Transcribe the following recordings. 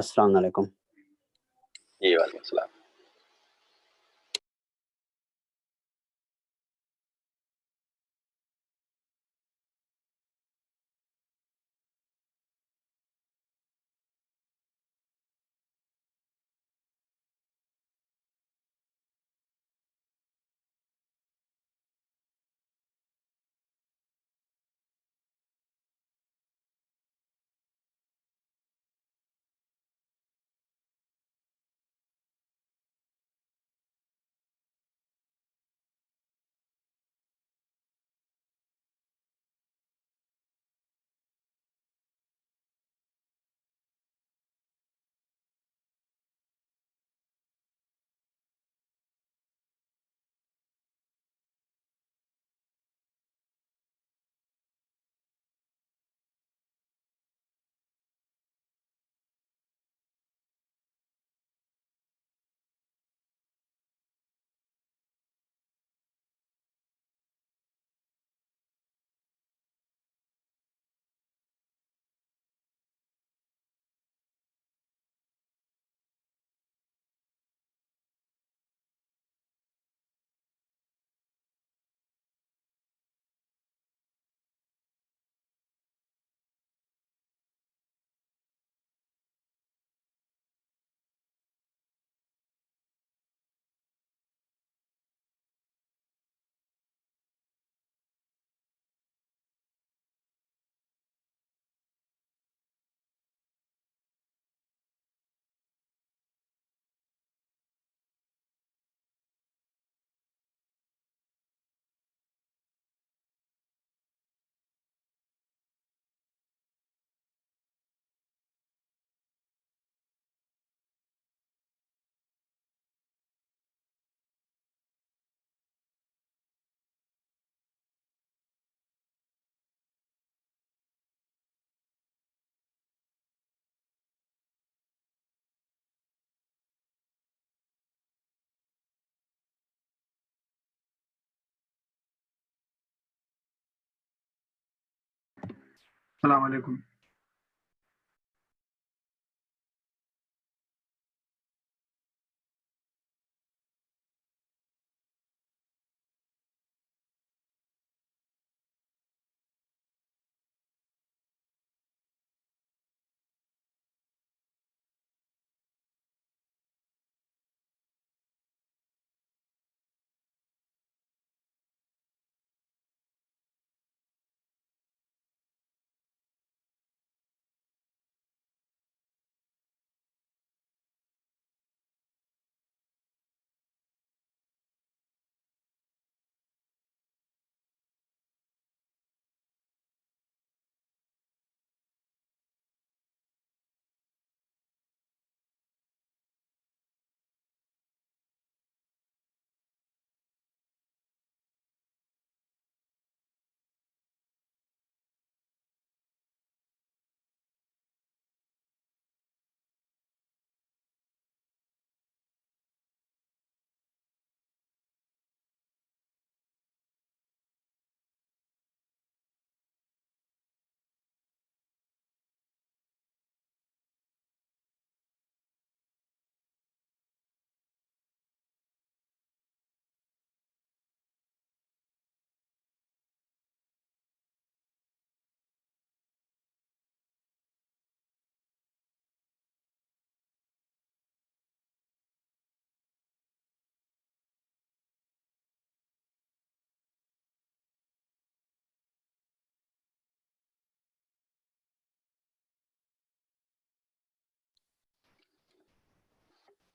अस्सलाम वालेकुम। जी वालेकुम सलाम। अस्सलाम वालेकुम।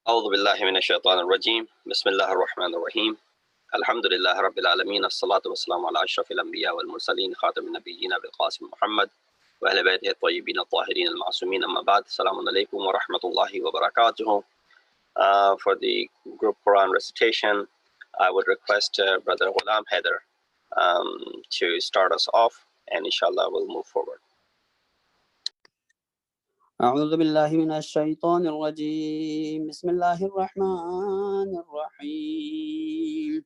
أعوذ بالله من الشيطان الرجيم بسم الله الرحمن الرحيم الحمد لله رب العالمين الصلاة والسلام على أشرف الأنبياء والمرسلين خاتم النبيين بالقاسم محمد وأهل بيته الطيبين الطاهرين المعصومين أما بعد السلام عليكم ورحمة الله وبركاته. For the group Quran recitation, I would request Brother Ghulam Haider to start us off, and inshallah we'll move forward. أعوذ بالله من الشيطان الرجيم. بسم الله الرحمن الرحيم.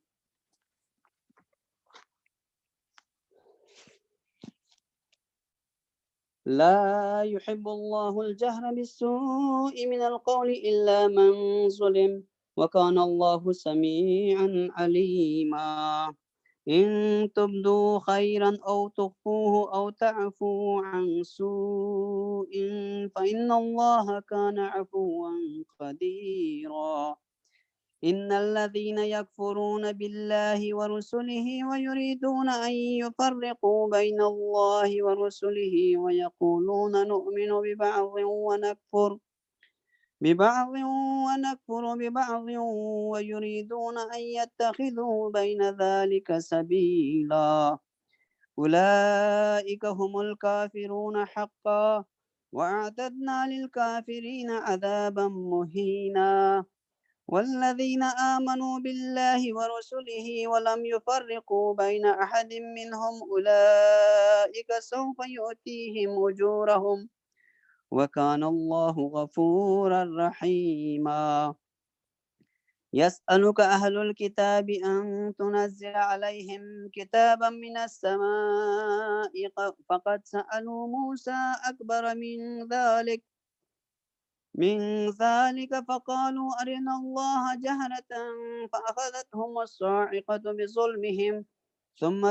لا يحب الله الجهر بالسوء من القول إلا من ظلم وكان الله سميعا عليما. إن تبدوا خيرا أو تخفوه أو تعفوا عن سوء فإن الله كان عفوا قديرا. إن الذين يكفرون بالله ورسله ويريدون أن يفرقوا بين الله ورسله ويقولون نؤمن ببعض ونكفر ببعض ويريدون أن يتخذوا بين ذلك سبيلا. أولئك هم الكافرون حقا وأعتدنا للكافرين عذابا مهينا. والذين آمنوا بالله ورسله ولم يفرقوا بين أحد منهم أولئك سوف يؤتيهم أجورهم وكان الله غفورا رحيما. يسألك أهل الكتاب أن تنزل عليهم كتابا من السماء فقد سألوا موسى أكبر من ذلك فقالوا أرنا الله جهرة فأخذتهم الصاعقة بظلمهم ثم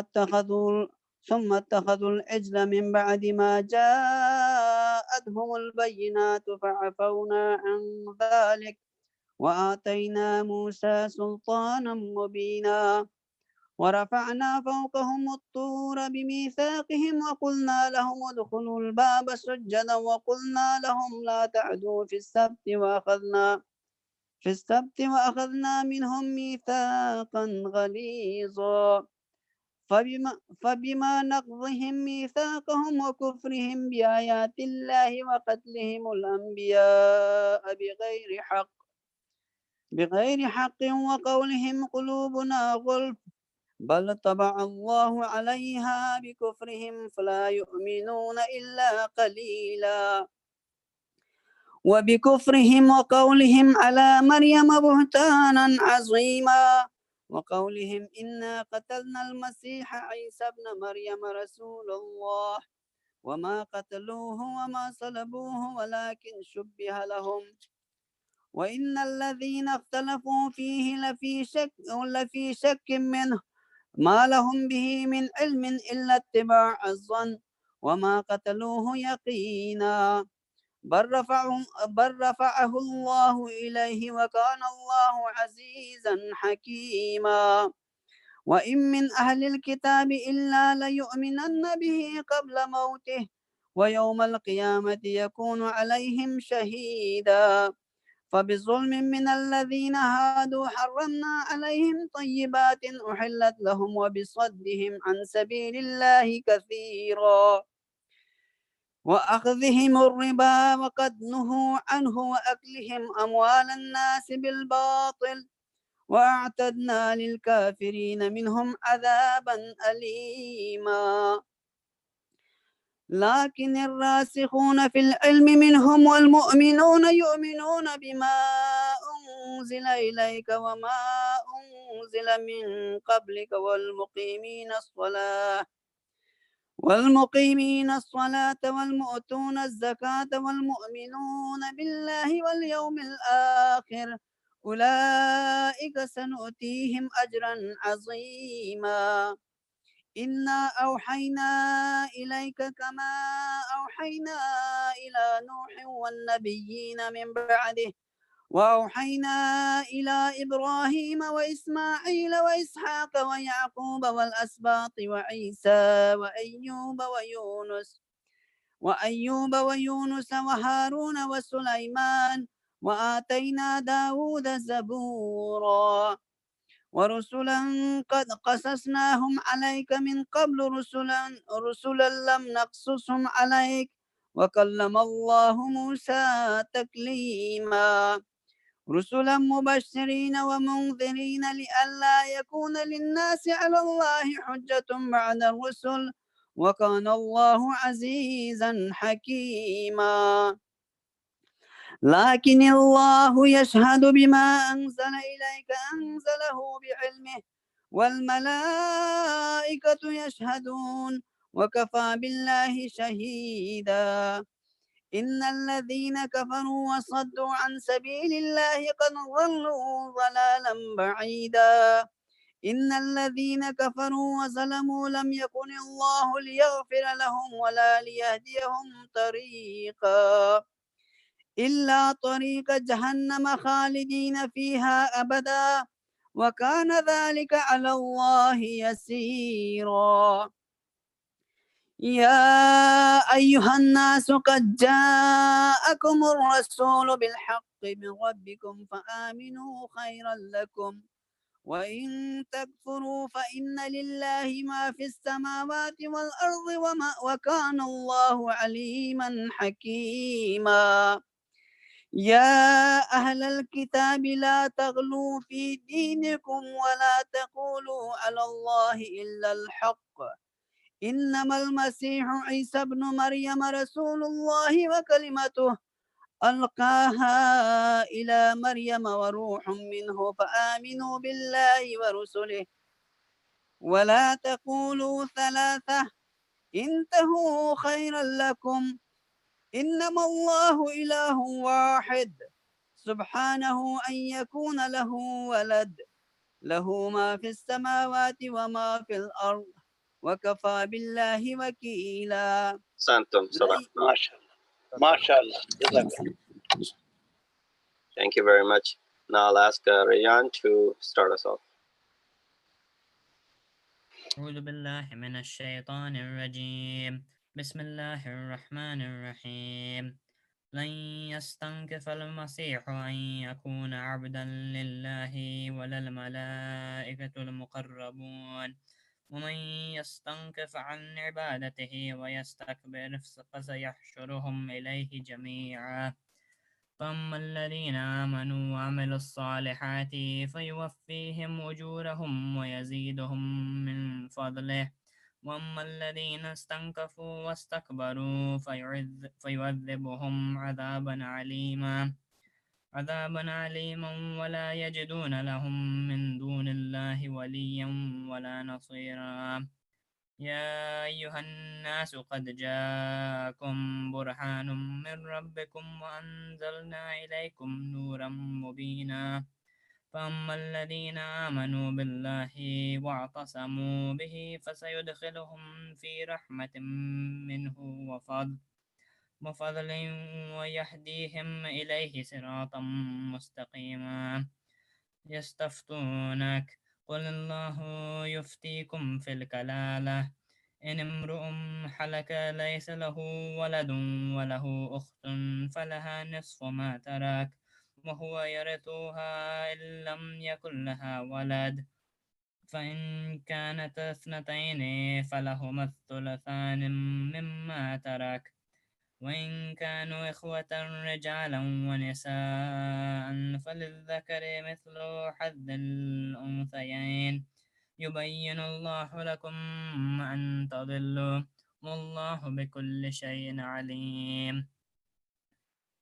اتخذوا العجل من بعد ما جاءتهم البينات فعفونا عن ذلك وآتينا موسى سلطانا مبينا. ورفعنا فوقهم الطور بميثاقهم وقلنا لهم ادخلوا الباب سجدا وقلنا لهم لا تعدوا في السبت وأخذنا منهم ميثاقا غليظا. فبما نقضهم ميثاقهم وكفرهم بآيات الله وقتلهم الأنبياء بغير حق وقولهم قلوبنا غلف بل طبع الله عليها بكفرهم فلا يؤمنون إلا قليلا. وبكفرهم وقولهم على مريم بهتانا عظيما وقولهم إنا قتلنا المسيح عيسى ابن مريم رسول الله وما قتلوه وما صلبوه ولكن شبه لهم وإن الذين اختلفوا فيه لفي شك منه ما لهم به من علم إلا اتباع الظن وما قتلوه يقينا بل رفعه الله إليه وكان الله عزيزا حكيما. وإن من أهل الكتاب إلا ليؤمنن به قبل موته ويوم القيامة يكون عليهم شهيدا. فبظلم من الذين هادوا حرمنا عليهم طيبات أحلت لهم وبصدهم عن سبيل الله كثيرا وأخذهم الربا وقد نهوا عنه وأكلهم أموال الناس بالباطل وأعتدنا للكافرين منهم عذابا أليما. لكن الراسخون في العلم منهم والمؤمنون يؤمنون بما أنزل إليك وما أنزل من قبلك والمقيمين الصلاة والمؤتون الزكاة والمؤمنون بالله واليوم الآخر أولئك سنؤتيهم أجرا عظيما. إنا أوحينا إليك كما أوحينا إلى نوح والنبيين من بعده وأوحينا إلى إبراهيم وإسماعيل وإسحاق ويعقوب والأسباط وعيسى وأيوب ويونس وهارون وسليمان وآتينا داود زبورا. ورسلا قد قصصناهم عليك من قبل رسلا لم نقصصهم عليك وكلم الله موسى تكليما. رسلا مبشرين ومنذرين لئلا يكون للناس على الله حجة بعد الرسل وكان الله عزيزا حكيما. لكن الله يشهد بما أنزل إليك أنزله بعلمه والملائكة يشهدون وكفى بالله شهيدا. إن الذين كفروا وصدوا عن سبيل الله قد ضلوا ضلالا بعيدا. إن الذين كفروا وظلموا لم يكن الله ليغفر لهم ولا ليهديهم طريقا إلا طريق جهنم خالدين فيها أبدا وكان ذلك على الله يسيرا. يا أيها الناس قد جاءكم الرسول بالحق من ربكم فآمنوا خيرا لكم وإن تكفروا فإن لله ما في السماوات والأرض وكان الله عليما حكيما. يا أهل الكتاب لا تغلوا في دينكم ولا تقولوا على الله إلا الحق إنما المسيح عيسى ابن مريم رسول الله وكلمته ألقاها إلى مريم وروح منه فآمنوا بالله ورسله ولا تقولوا ثلاثة انتهوا خيرا لكم إنما الله إله واحد سبحانه أن يكون له ولد له ما في السماوات وما في الأرض وكفى بالله وكيلا. سانتم صراحة. ما شاء الله ما شاء الله. Thank you very much. Now I'll ask Rayan to start us off. أعوذ بالله من الشيطان الرجيم. بسم الله الرحمن الرحيم. لن يستنكف المسيح أن يكون عبدا لله ولا الملائكة المقربون ومن يستنكف عن عبادته ويستكبر فسيحشرهم إليه جميعا. فأما الذين آمنوا وعملوا الصالحات فيوفيهم أجورهم ويزيدهم من فضله وأما الذين استنكفوا واستكبروا فيعذبهم عذابا عليما ولا يجدون لهم من دون الله وليا ولا نصيرا. يا أيها الناس قد جاءكم برهان من ربكم وأنزلنا إليكم نورا مبينا. فأما الذين آمنوا بالله واعتصموا به فسيدخلهم في رحمة منه وفضل ويهديهم إليه صراطا مستقيما. يستفتونك قل الله يفتيكم في الكلالة إن امرؤ حلك ليس له ولد وله أخت فلها نصف ما ترك وهو يرثها إن لم يكن لها ولد فإن كانت اثنتين فلهما الثلثان مما ترك وإن كانوا إخوة رجالا ونساء فللذكر مثل حظ الأنثيين يبين الله لكم أن تضلوا والله بكل شيء عليم.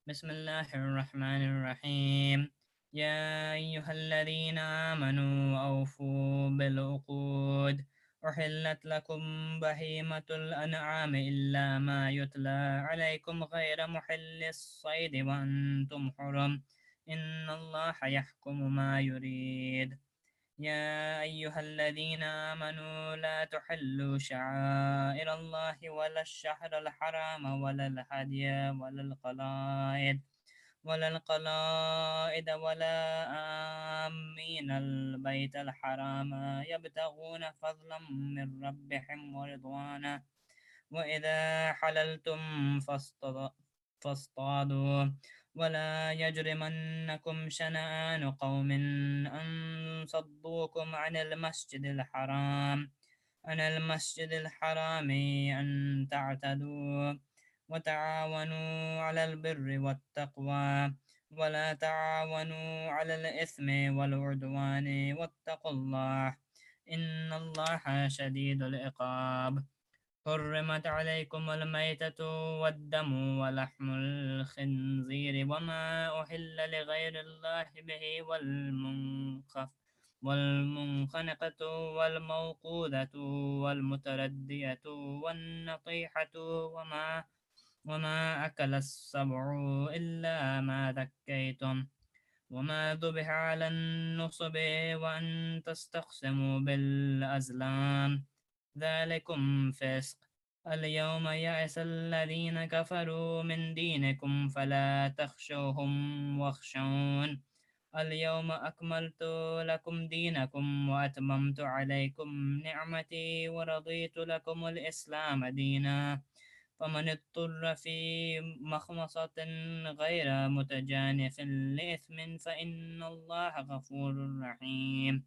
بسم الله الرحمن الرحيم. يا أيها الذين آمنوا أوفوا بالعقود أحلت لكم بهيمة الأنعام إلا ما يتلى عليكم غير محل الصيد وأنتم حرم إن الله يحكم ما يريد. يا أيها الذين آمنوا لا تحلوا شعائر الله ولا الشهر الحرام ولا الهدي ولا آمين البيت الحرام يبتغون فضلا من ربهم ورضوانا وإذا حللتم فاصطادوا ولا يجرمنكم شنآن قوم أن صدوكم عن المسجد الحرام أن تعتدوا وتعاونوا على البر والتقوى ولا تعاونوا على الإثم والعدوان واتقوا الله إن الله شديد العقاب. حرمت عليكم الميتة والدم ولحم الخنزير وما أحل لغير الله به والمنخنقة والموقوذة والمتردية والنطيحة وما أكل السبع إلا ما ذكيتم وما ذبح على النصب وأن تستقسموا بالأزلام ذلكم فسق اليوم يئس الذين كفروا من دينكم فلا تخشوهم واخشون اليوم أكملت لكم دينكم وأتممت عليكم نعمتي ورضيت لكم الإسلام دينا فمن اضطر في مخمصة غير متجانف لإثم فإن الله غفور رحيم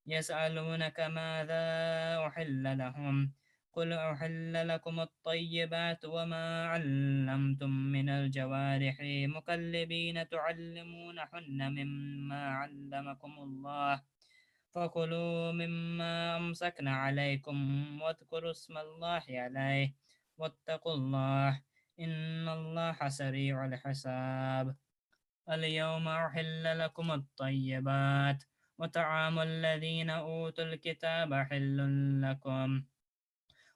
يسألونك ماذا أحل لهم قل أحل لكم الطيبات وما علمتم من الجوارح مكلبين تعلمونهن مما علمكم الله فكلوا مما أمسكن عليكم واذكروا اسم الله عليه واتقوا الله إن الله سريع الحساب اليوم أحل لكم الطيبات وطعام الذين أوتوا الكتاب حل لكم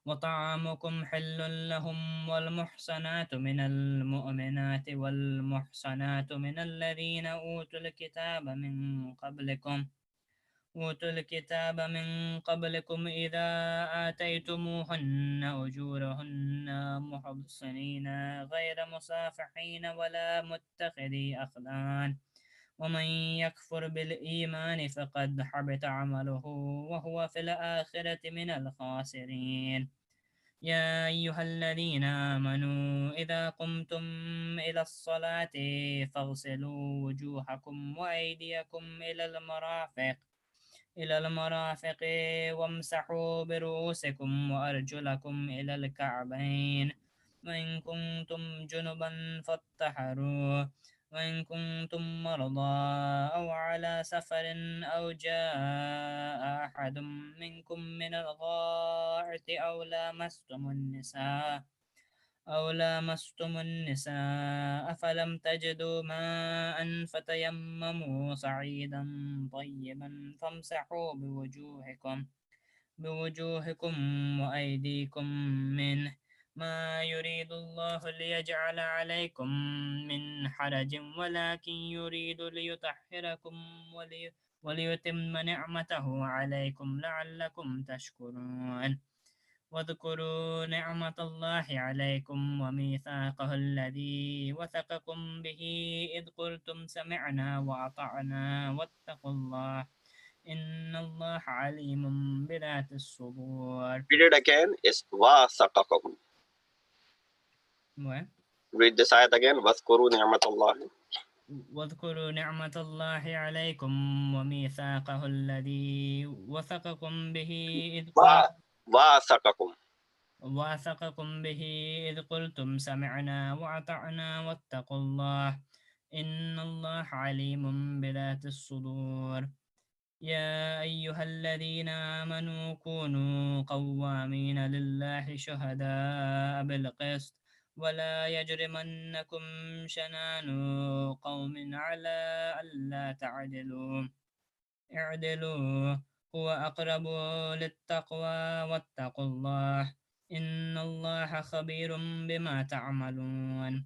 وطعامكم حل لهم والمحصنات من المؤمنات والمحصنات من الذين أوتوا الكتاب من قبلكم إذا آتيتموهن أجورهن محصنين غير مصافحين ولا متخذي أخدان ومن يكفر بالإيمان فقد حبط عمله وهو في الآخرة من الخاسرين يا أيها الذين آمنوا إذا قمتم إلى الصلاة فاغسلوا وجوهكم وأيديكم إلى المرافق وامسحوا برؤوسكم وأرجلكم إلى الكعبين وإن كنتم جنبا فاطهروا وإن كنتم مرضى أو على سفر أو جاء أحد منكم من الغائط أو لامستم النساء فلم تجدوا ماء فتيمموا صعيدا طيبا فامسحوا بوجوهكم وأيديكم منه ما يريد الله ليجعل عليكم من حرج ولكن يريد ليطهركم وليتم نعمته عليكم لعلكم تشكرون واذكروا نعمة الله عليكم وميثاقه الذي وثقكم به إذ قلتم سمعنا وأطعنا واتقوا الله إن الله عليم بذات الصدور. Read it again. It's وَثَقَكُمْ. What? Read this ayat again. وَاذْكُرُوا نِعْمَةَ اللَّهِ. واذكروا نعمة الله عليكم وميثاقه الذي وثقكم به إذ قلتم سمعنا وأطعنا واتقوا الله إن الله عليم بذات الصدور. يا أيها الذين آمنوا كونوا قوامين لله شهداء بالقسط ولا يجرمنكم شنآن قوم على ألا تعدلوا اعدلوا هو أقرب للتقوى واتقوا الله إن الله خبير بما تعملون.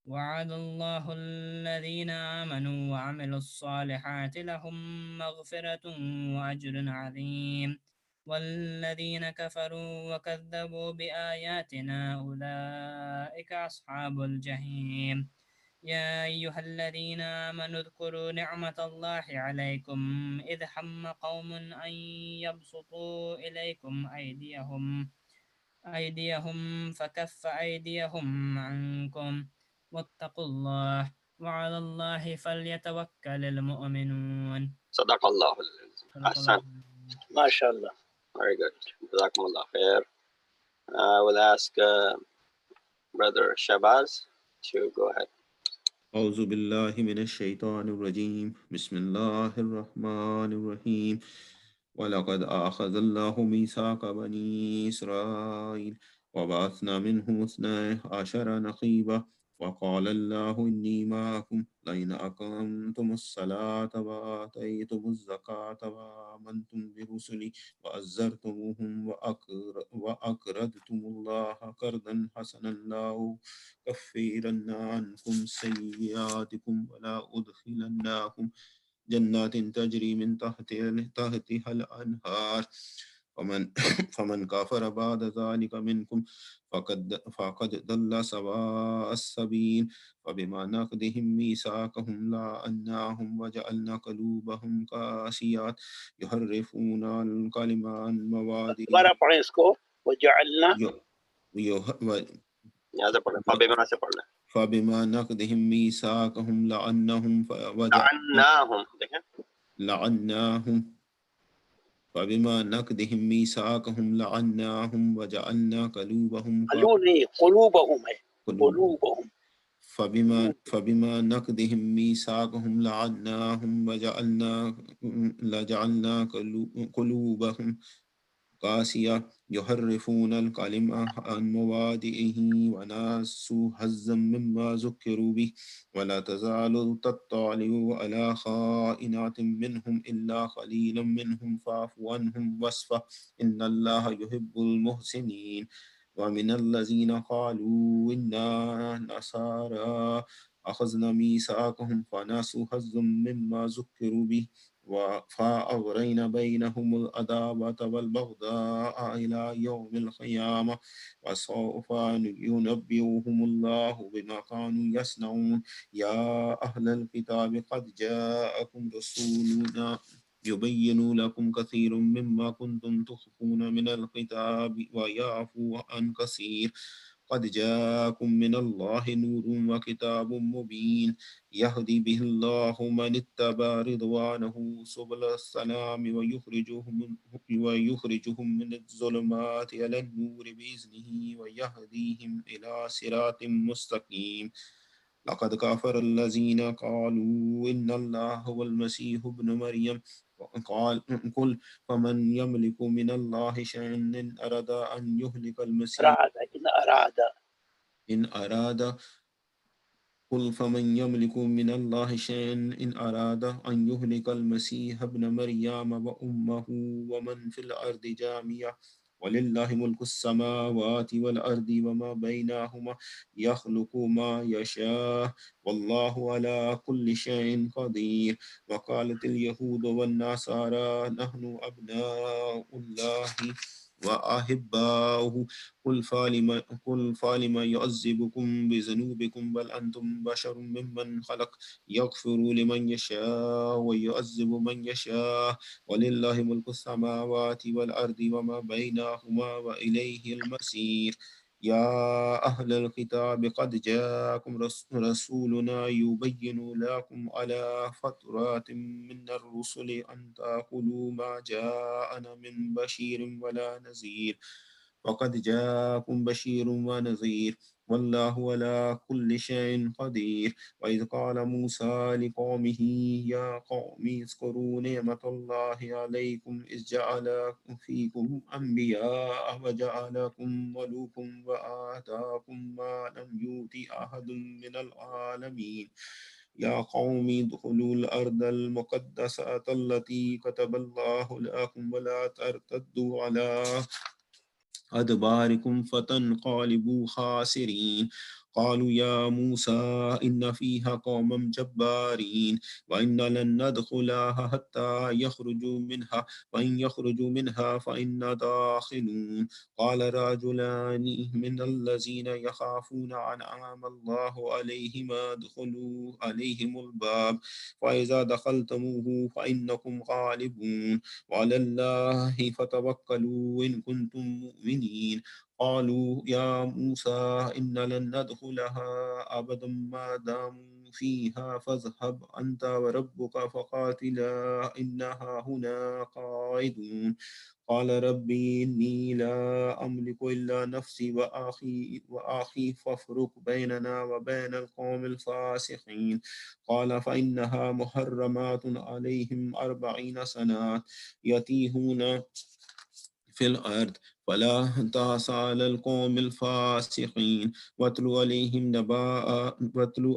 وعد الله الذين آمنوا وعملوا الصالحات لهم مغفرة وأجر عظيم والذين كفروا وكذبوا بآياتنا أولئك أصحاب الجحيم. يا أيها الذين آمنوا اذكروا نعمة الله عليكم إذ هم قوم أن يبسطوا إليكم أيديهم فكف أيديهم عنكم واتقوا الله وعلى الله فليتوكل المؤمنون. صدق الله. Ahsan. MashaAllah. Very good. Jazakumullah khair. I will ask Brother Shabazz to go ahead. أعوذ بالله من الشيطان الرجيم بسم الله الرحمن الرحيم ولقد أخذ الله ميثاق بني إسرائيل وبعثنا منهم 12 نقيبا وقال الله إني معكم لئن أقمتم الصلاة وآتيتم الزكاة وآمنتم برسلي وأزرتموهم وأقرضتم الله قرضا حسنا لأكفرن عنكم سيئاتكم ولا أدخلنكم جنات تجري من تحتها الأنهار فمن كفر بعد ذلك منكم فقد ضل سواء السبيل فبما نقضهم ميثاقهم لعناهم وجعلنا قلوبهم قاسيات يحرفون الكلم عن مواضعه दोबारा पढ़ें इसको वजअलना यहाँ से पढ़ लें फबिमा से पढ़ लें فبما نقضهم ميثاقهم لعنهم लअन्नाहुम देखें لعناهم فبما نقضهم ميثاقهم لعناهم وجعلنا قلوبهم قلوبهم है قلوبهم فبما نقضهم ميثاقهم لعناهم لجعلنا قلوبهم قاسية يحرفون الكلم عن مواضعه ونسوا حظا مما ذكروا به ولا تزال تطلع على خائنات منهم إلا قليلا منهم فاعف عنهم واصفح إن الله يحب المحسنين ومن الذين قالوا إنا نصارى أخذنا ميثاقهم فنسوا حظا مما ذكروا به فأغرينا بينهم العداوة والبغضاء إلى يوم القيامة وسوف ينبئهم الله بما كانوا يصنعون يا أهل الكتاب قد جاءكم رسولنا يبين لكم كثير مما كنتم تخفون من الكتاب ويعفو عن كثير قد جاءكم من الله نور وكتاب مبين يهدي به الله من اتبع رضوانه سبل السلام ويخرجهم من الظلمات إلى النور بإذنه ويهديهم إلى صراط مستقيم لقد كفر الذين قالوا إن الله هو المسيح ابن مريم قل فمن يملك من الله شيئا إن أراد أن يهلك المسيح إن أراد قل فمن يملك من الله شيئا إن أراد أن يهلك المسيح ابن مريم وأمه ومن في الأرض جميعا ولله ملك السماوات والأرض وما بينهما يخلق ما يشاء والله على كل شيء قدير وقالت اليهود والنصارى نحن أبناء الله وأحباؤه قل فلم يعذبكم بذنوبكم بل أنتم بشر ممن خلق يغفر لمن يشاء ويعذب من يشاء ولله ملك السماوات والأرض وما بينهما وإليه المصير يا أهل الكتاب قد جاءكم رسولنا يبين لكم على فترات من الرسل أن تأكلوا ما جاءنا من بشير ولا نذير وقد جاءكم بشير ونذير والله على كل شيء قدير وإذ قال موسى لقومه يا قوم اذكروا نعمة الله عليكم إذ جعل فيكم أنبياء وجعلكم ملوكا وآتاكم ما لم يؤت أحد من العالمين يا قوم ادخلوا الأرض المقدسة التي كتب الله لكم ولا ترتدوا على أدباركم فتنقلبوا خاسرين قالوا يا موسى إن فيها قوما جبارين وإن لن ندخلها حتى يخرجوا منها وإن يخرجوا منها فإنا داخلون قال رجلان من الذين يخافون أنعم الله عليهم ادخلوا عليهم الباب فإذا دخلتموه فإنكم غالبون وعلى الله فتوكلوا إن كنتم مؤمنين قالوا يا موسى إن لن ندخلها أبدا ما داموا فيها فاذهب أنت وربك فقاتلا إنها هنا قاعدون قال ربي إني لا أملك إلا نفسي وأخي فافرق بيننا وبين القوم الفاسقين قال فإنها محرمات عليهم 40 سنة يتيهون في الأرض فلا تأس على القوم الفاسقين واتلو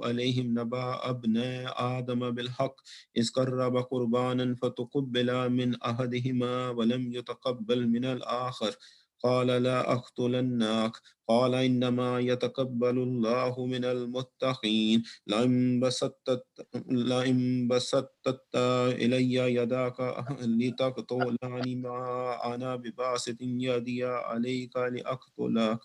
عليهم نبأ ابناء آدم بالحق إذ قرب قربانا فتقبل من أحدهما ولم يتقبل من الآخر قال لا أقتلنك قال إنما يتقبل الله من المتقين لئن بسطت إلي يداك لتقتلني ما أنا بباسط يدي عليك لأقتلك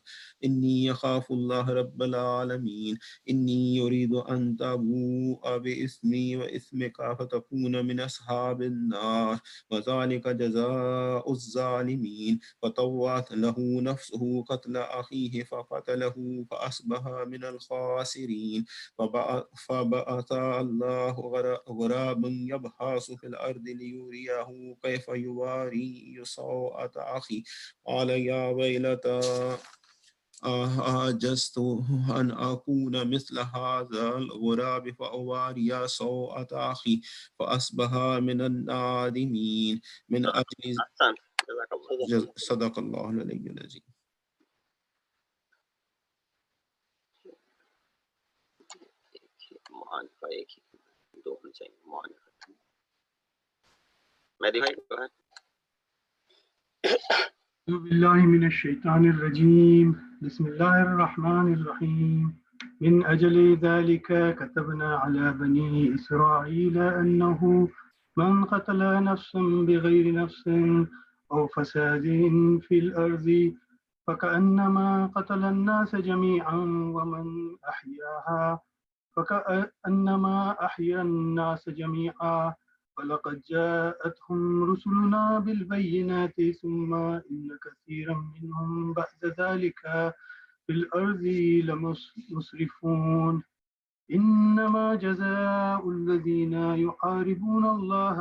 إني أخاف الله رب العالمين إني يريد أن تبوء بإثمي وإثمك فتكون من أصحاب النار وذلك جزاء الظالمين فطوعت له نفسه قتل أخيه فقتله فأصبح من الخاسرين فبعث الله غرابا يبحث في الأرض ليريه كيف يواري سوءة أخي قال يا ويلتى أعجزت أن أكون مثل هذا الغراب فأواري سوءة أخي فأصبح من النادمين من أجل صدق الله العلي العظيم. أعوذ بالله من الشيطان الرجيم بسم الله الرحمن الرحيم من أجل ذلك كتبنا على بني إسرائيل أنه من قتل نفسا بغير نفس أو فساد في الأرض فكأنما قتل الناس جميعا ومن أحياها فكأنما أحيا الناس جميعا ولقد جاءتهم رسلنا بالبينات ثم إن كثيرا منهم بعد ذلك في الأرض لمسرفون إنما جزاء الذين يحاربون الله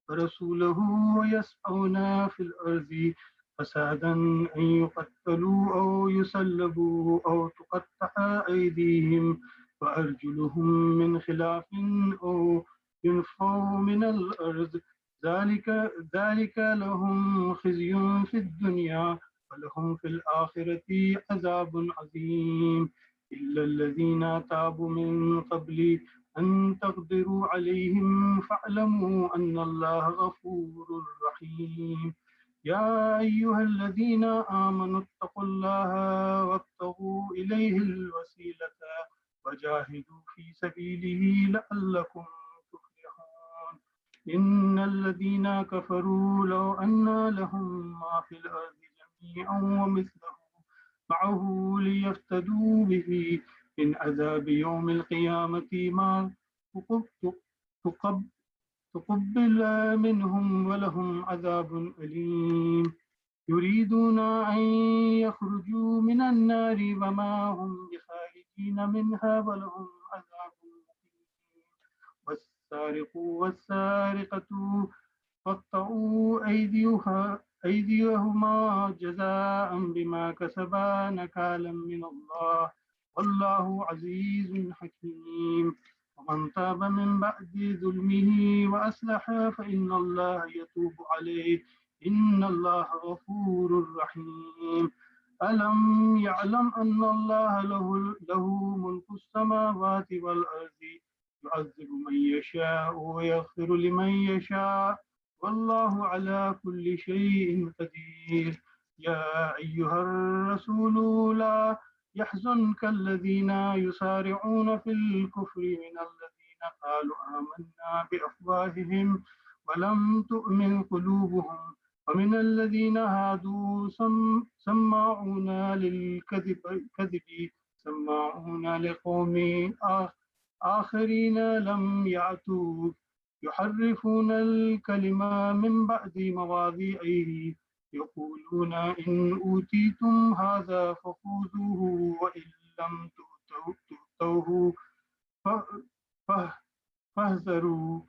ورسوله ويسعون في الأرض فسادا أن يقتلوا أو يسلبوا أو تقطع أيديهم وأرجلهم من خلاف أو ينفوا من الأرض ذلك لهم خزي في الدنيا ولهم في الآخرة عذاب عظيم إلا الذين تابوا من قبل أن تقدروا عليهم فاعلموا أن الله غفور رحيم يا أيها الذين آمنوا اتقوا الله وابتغوا إليه الوسيلة وجاهدوا في سبيله لعلكم تفلحون إن الذين كفروا لو أن لهم ما في الأرض جميعا ومثله معه ليفتدوا به من عذاب يوم القيامة ما تقبل منهم ولهم عذاب أليم يريدون أن يخرجوا من النار وما هم بخارجين منها ولهم عذاب مقيم والسارق والسارقة فاقطعوا أيديهما جزاء بما كسبا نكالا من الله والله عزيز حكيم ومن تاب من بعد ظلمه وأصلح فإن الله يتوب عليه إن الله غفور رحيم ألم يعلم أن الله له ملك السماوات والأرض يعذب من يشاء ويغفر لمن يشاء والله على كل شيء قدير يا أيها الرسول لا يحزنك الذين يسارعون في الكفر من الذين قالوا آمنا بأفواههم ولم تؤمن قلوبهم ومن الذين هادوا سماعون للكذب سماعون لقوم آخرين لم يأتوك يحرفون الكلمة من بعد مواضعه يقولون إن أوتيتم هذا فخذوه وإن لم تؤتوه فاحذروا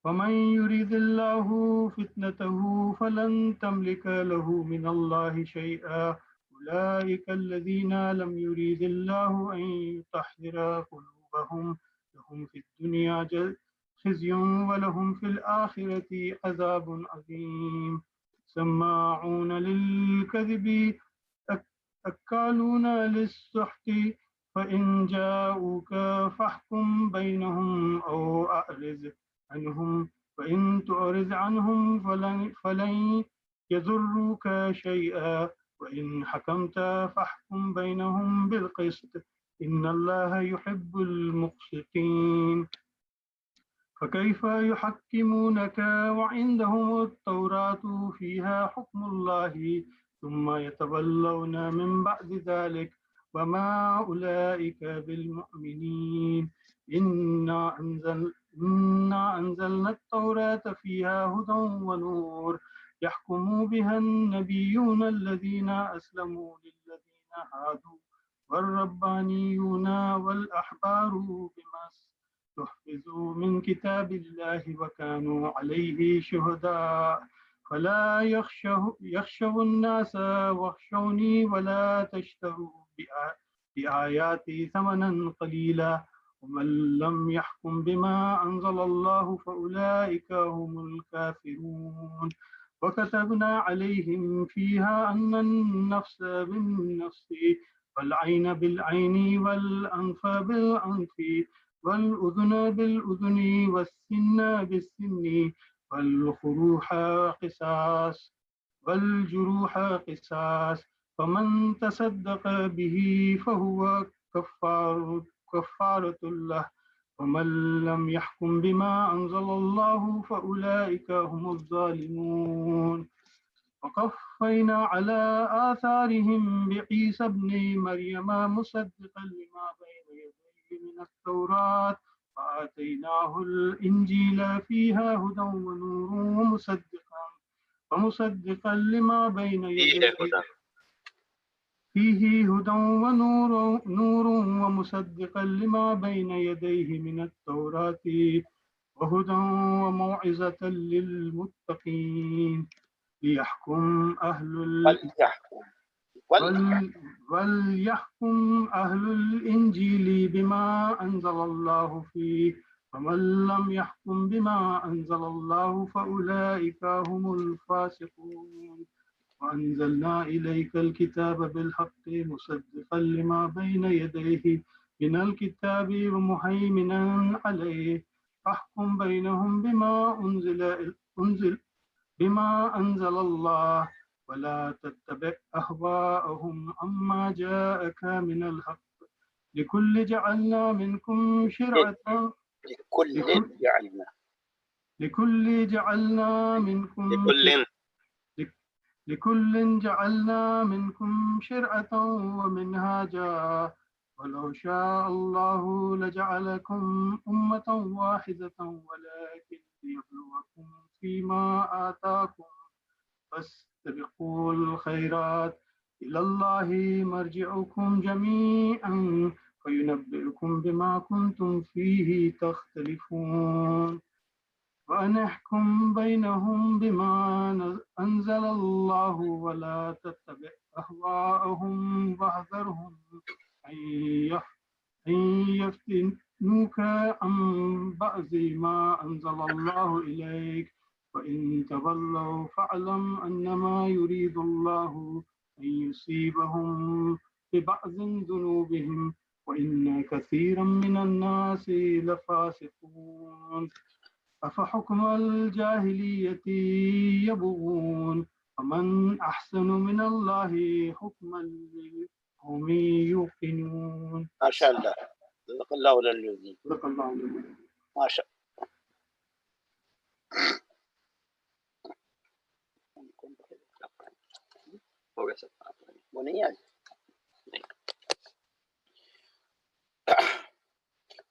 ومن يريد الله فتنته فلن تملك له من الله شيئا أولئك الذين لم يريد الله أن يطهر قلوبهم لهم في الدنيا خزي ولهم في الآخرة عذاب عظيم سماعون للكذب أكالون للسحت فإن جاءوك فاحكم بينهم أو أعرض عنهم فإن تعرض عنهم فلن يضروك شيئا وإن حكمت فاحكم بينهم بالقسط إن الله يحب المقسطين فكيف يحكمونك وعندهم التوراة فيها حكم الله ثم يتولون من بعد ذلك وما أولئك بالمؤمنين إنا أنزلنا التوراة فيها هدى ونور يحكم بها النبيون الذين أسلموا للذين هادوا والربانيون والأحبار بما استحفظوا من كتاب الله وكانوا عليه شهداء فلا يخشوا الناس واخشوني ولا تشتروا بآياتي ثمنا قليلا ومن لم يحكم بما أنزل الله فأولئك هم الكافرون وكتبنا عليهم فيها أن النفس بالنفس والعين بالعين والأنف بالأنف والأذن بالأذن والسن بالسن والجروح قصاص فمن تصدق به فهو كفارة له ومن لم يحكم بما أنزل الله فأولئك هم الظالمون وقفينا على آثارهم بعيسى ابن مريم مصدقا لما بين يديه من التوراة وآتيناه الإنجيل فيها هدى ونور ومصدقا لما بين يديه فيه هدى ونور ومصدقا لما بين يديه من التوراة وهدى وموعظة للمتقين وليحكم أهل الإنجيل بما أنزل الله فيه ومن لم يحكم بما أنزل الله فأولئك هم الفاسقون وأنزلنا إليك الكتاب بالحق مصدقا لما بين يديه من الكتاب ومهيمنا عليه فاحكم بينهم بما أنزل الله ولا تتبع أهواءهم عما جاءك من الحق لكل جعلنا منكم شرعة لكل جعلنا منكم شرعة ومنهاجا ولو شاء الله لجعلكم أمة واحدة ولكن ليبلوكم فيما آتاكم فاستبقوا الخيرات إلى الله مرجعكم جميعا فينبئكم بما كنتم فيه تختلفون وأن احكم بينهم بما أنزل الله ولا تتبع أهواءهم واحذرهم أن يفتنوك عن بعض ما أنزل الله إليك وإن تولوا فاعلم أنما يريد الله أن يصيبهم ببعض ذنوبهم وإن كثيرا من الناس لفاسقون أفحكم الجاهلية يبغون ومن أحسن من الله حكما لقوم يوقنون. ما شاء الله. صدق الله العظيم. صدق الله العظيم. ما شاء الله.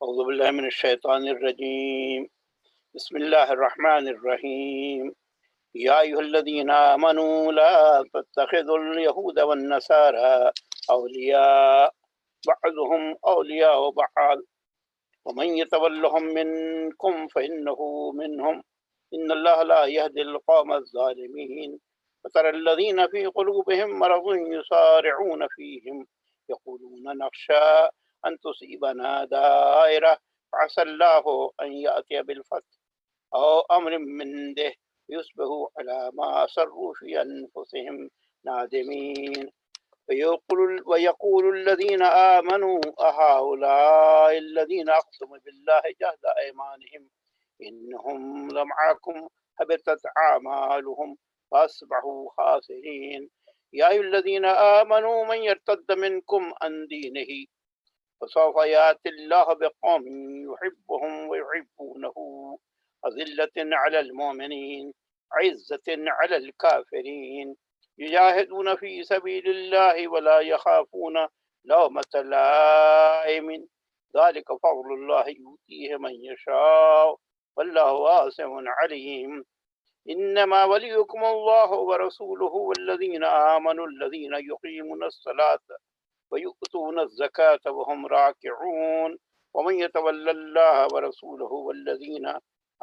أعوذ بالله من الشيطان الرجيم. بسم الله الرحمن الرحيم. يا أيها الذين آمنوا لا تتخذوا اليهود والنصارى أولياء بعضهم أولياء بعض ومن يتولهم منكم فإنه منهم إن الله لا يهدي القوم الظالمين. فترى الذين في قلوبهم مرض يسارعون فيهم يقولون نخشى أن تصيبنا دائرة فعسى الله أن يأتي بالفتح أو أمر من عنده يصبحوا على ما أسروا في أنفسهم نادمين. ويقول الذين آمنوا أهؤلاء الذين أقسموا بالله جهد أيمانهم إنهم لمعكم حبطت أعمالهم فأصبحوا خاسرين. يا أيها الذين آمنوا من يرتد منكم عن دينه فسوف يأتي الله بقوم يحبهم ويحبونه أذلة على المؤمنين عزة على الكافرين يجاهدون في سبيل الله ولا يخافون لومة لائم ذلك فضل الله يؤتيه من يشاء والله واسع عليم. إنما وليكم الله ورسوله والذين آمنوا الذين يقيمون الصلاة ويؤتون الزكاة وهم راكعون ومن يتولى الله ورسوله والذين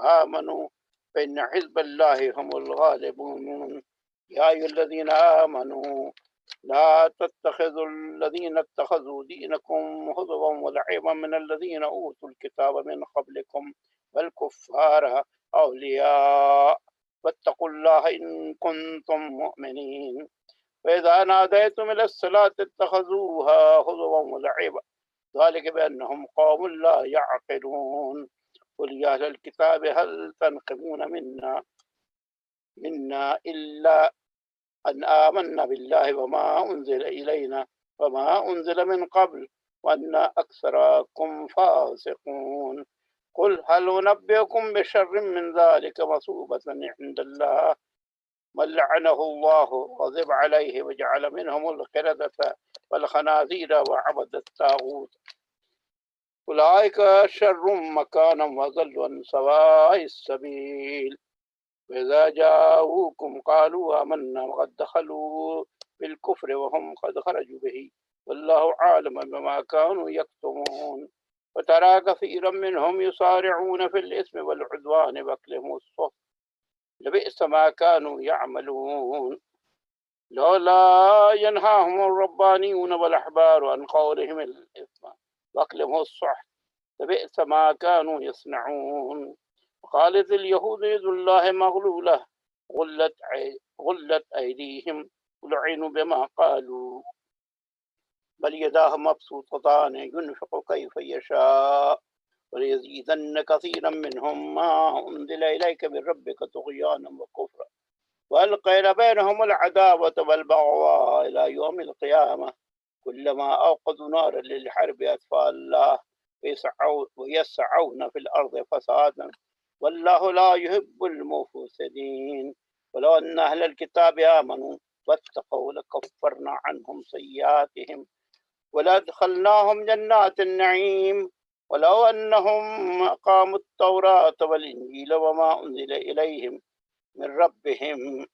آمنوا فإن حزب الله هم الغالبون. يا أيها الذين آمنوا لا تتخذوا الذين اتخذوا دينكم هزوا ولعبا من الذين أوتوا الكتاب من قبلكم والكفار أولياء واتقوا الله إن كنتم مؤمنين. فإذا ناديتم إلى الصلاة اتخذوها هزوا ولعبا ذلك بأنهم قوم لا يعقلون. قل يا أهل الكتاب هل تنقمون منا إلا أن آمنا بالله وما أنزل إلينا وما أنزل من قبل وأن أكثركم فاسقون. قل هل أنبئكم بشر من ذلك مثوبة عند الله من لعنه الله وغضب عليه وجعل منهم القردة والخنازير وعبد الطاغوت أولئك شر مكانا وضل عن سواء السبيل. وإذا جاءوكم قالوا آمنا وقد دخلوا بالكفر وهم قد خرجوا به والله عالم بما كانوا يكتمون. وترى كثيرا منهم يصارعون في الإثم والعدوان وأكلهم السحت لبئس ما كانوا يعملون. لولا ينهاهم الربانيون والأحبار عن قولهم الإثم وأكلهم السحت لبئس ما كانوا يصنعون. وقالت اليهود يد الله مغلولة غلت أيديهم ولعنوا بما قالوا بل يداه مبسوطتان ينفق كيف يشاء وليزيدن كثيرا منهم ما أنزل إليك من ربك طغيانا وكفرا وألقينا بينهم العداوة والبغضاء إلى يوم القيامة كلما أوقدوا نارا للحرب أطفأ الله ويسعون في الأرض فسادا والله لا يحب المفسدين. ولو أن أهل الكتاب آمنوا واتقوا لكفرنا عنهم سيئاتهم ولأدخلناهم جنات النعيم ولو أنهم أقاموا التوراة والإنجيل وما أنزل إليهم من ربهم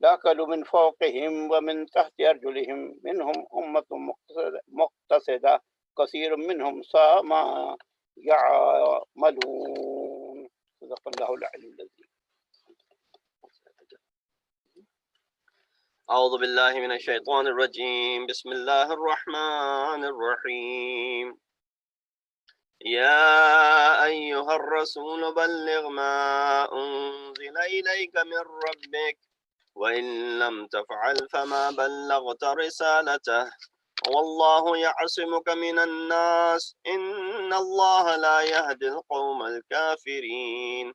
لأكلوا من فوقهم ومن تحت أرجلهم منهم أمة مقتصدة كثير منهم ساء ما يعملون. صدق الله العلي العظيم. أعوذ بالله من الشيطان الرجيم بسم الله الرحمن الرحيم. يا أيها الرسول بلغ ما أنزل إليك من ربك وإن لم تفعل فما بلغت رسالته والله يعصمك من الناس إن الله لا يهدي القوم الكافرين.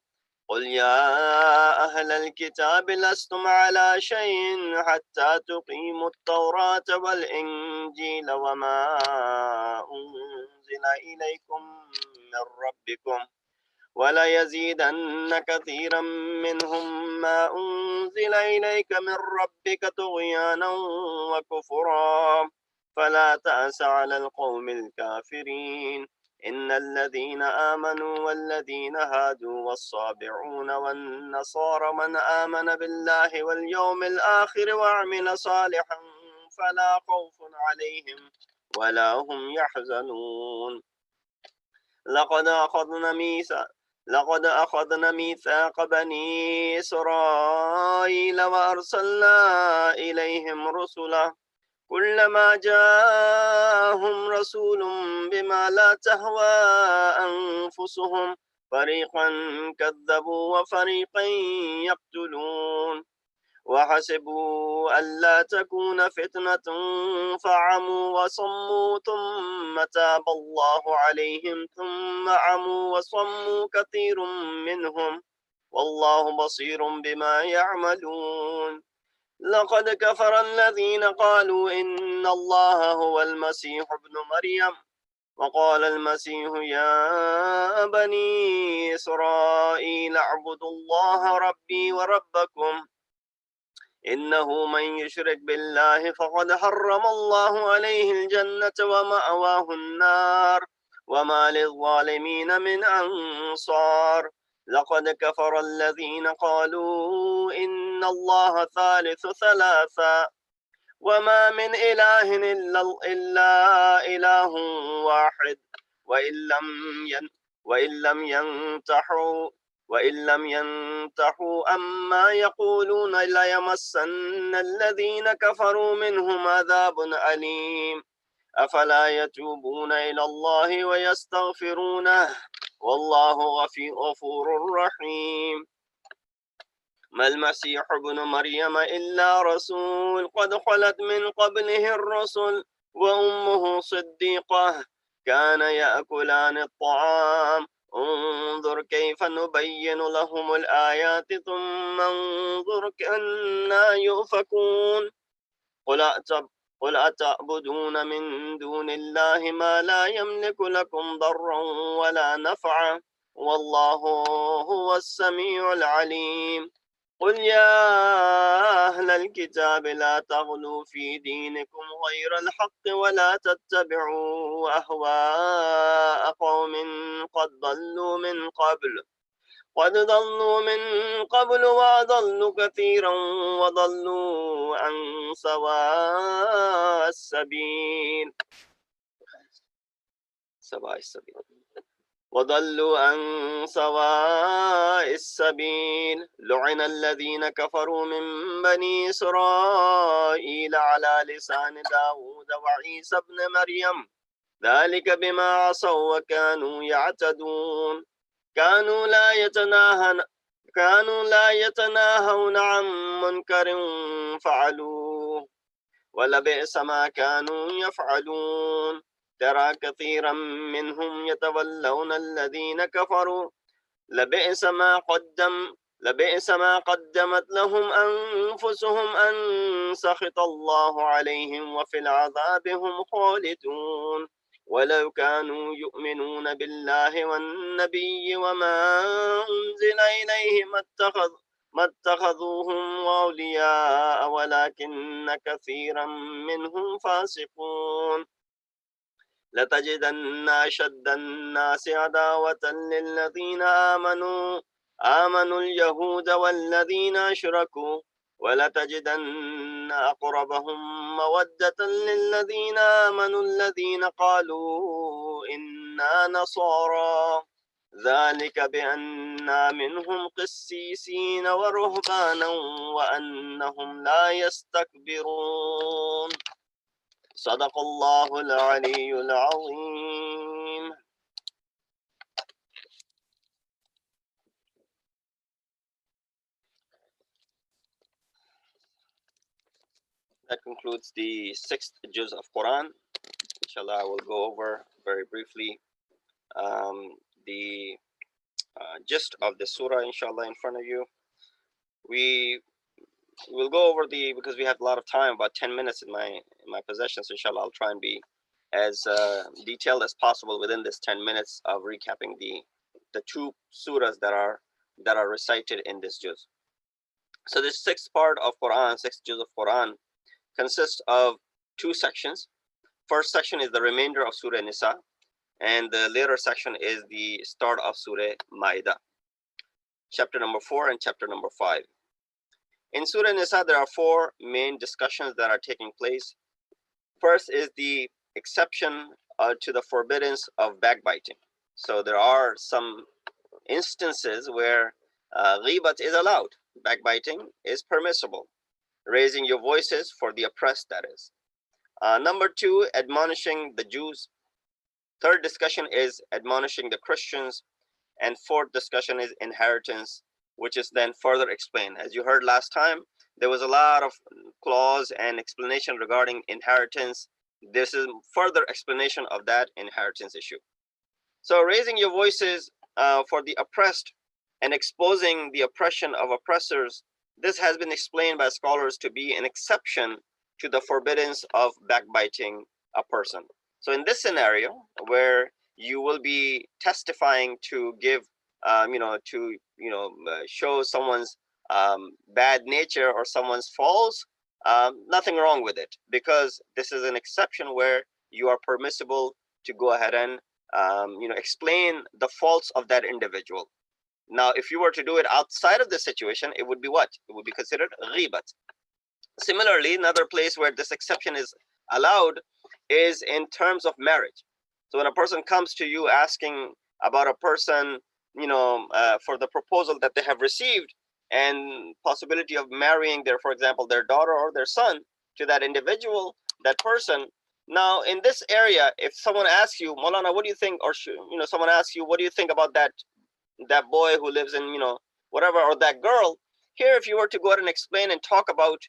قل يا أهل الكتاب لستم على شيء حتى تقيموا التوراة والإنجيل وما أنزل إليكم من ربكم وليزيدن كثيرا منهم ما أنزل إليك من ربك طغيانا وكفرا فلا تأس على القوم الكافرين. إن الذين آمنوا والذين هادوا والصابعون والنصارى من آمن بالله واليوم الآخر وعمل صالحا فلا خوف عليهم ولا هم يحزنون. لقد أخذنا ميثاق بني إسرائيل وأرسلنا إليهم رسلا كلما جاءهم رسول بما لا تهوى أنفسهم فريقا كذبوا وفريقا يقتلون وحسبوا ألا تكون فتنة فعموا وصموا ثم تاب الله عليهم ثم عموا وصموا كثير منهم والله بصير بما يعملون لقد كفر الذين قالوا إن الله هو المسيح ابن مريم وقال المسيح يا بني إسرائيل اعبدوا الله ربي وربكم إنه من يشرك بالله فقد حرم الله عليه الجنة ومأواه النار وما للظالمين من أنصار لقد كفر الذين قالوا إن الله ثالث ثلاثا وما من إله إلا إله واحد وإن لم ينتحوا أما يقولون ليمسن الذين كفروا منهم عذاب أليم أفلا يتوبون إلى الله ويستغفرونه والله غفور رحيم ما المسيح ابن مريم إلا رسول قد خلت من قبله الرسل وأمه صديقة كان يأكلان الطعام انظر كيف نبين لهم الآيات ثم انظر أنا يؤفكون قل أتعبدون من دون الله ما لا يملك لكم ضرا ولا نفعا والله هو السميع العليم قل يا أهل الكتاب لا تغلوا في دينكم غير الحق ولا تتبعوا أهواء قوم قد ضلوا من قبل وأضلوا كثيرا وضلوا عن سواء السبيل وضلوا عن سواء السبيل لعن الذين كفروا من بني إسرائيل على لسان داود وعيسى ابن مريم ذلك بما عصوا وكانوا يعتدون كانوا لا يتناهون عن منكر فعلوه ولبئس ما كانوا يفعلون ترى كثيرا منهم يتولون الذين كفروا لبئس ما قدمت لهم أنفسهم أن سخط الله عليهم وفي العذاب هم خالدون ولو كانوا يؤمنون بالله والنبي وما أنزل إليه ما اتخذوهم أولياء ولكن كثيرا منهم فاسقون لتجدن أشد الناس عداوة للذين آمنوا اليهود والذين أشركوا ولتجدن أقربهم مودة للذين آمنوا الذين قالوا إنا نصارى ذلك بأن منهم قسيسين ورهبانا وأنهم لا يستكبرون صدق الله العلي العظيم. That concludes the 6th juz of Quran. Inshallah, I will go over very briefly the gist of the surah, inshallah, in front of you. We will go over because we have a lot of time, about 10 minutes in my possession, so inshallah I'll try and be as detailed as possible within this 10 minutes of recapping the two surahs that are recited in this juz. So this 6th part of Quran, 6th juz of Quran, consists of 2 sections. First section is the remainder of Surah Nisa, and the later section is the start of Surah Maidah, chapter number 4 and chapter number 5. In Surah Nisa, there are 4 main discussions that are taking place. First is the exception to the forbiddance of backbiting. So there are some instances where ghibat is allowed, backbiting is permissible, raising your voices for the oppressed, that is. Number 2, admonishing the Jews. Third discussion is admonishing the Christians. And fourth discussion is inheritance, which is then further explained. As you heard last time, there was a lot of clause and explanation regarding inheritance. This is further explanation of that inheritance issue. So raising your voices for the oppressed and exposing the oppression of oppressors, this has been explained by scholars to be an exception to the forbiddance of backbiting a person. So in this scenario, where you will be testifying to give, show someone's bad nature or someone's faults, nothing wrong with it, because this is an exception where you are permissible to go ahead and explain the faults of that individual. Now, if you were to do it outside of this situation, it would be what? It would be considered ghibat. Similarly, another place where this exception is allowed is in terms of marriage. So when a person comes to you asking about a person, for the proposal that they have received and possibility of marrying their, for example, their daughter or their son to that individual, that person. Now, in this area, if someone asks you, Maulana, what do you think? Or someone asks you, what do you think about that boy who lives in, whatever, or that girl? Here, if you were to go ahead and explain and talk about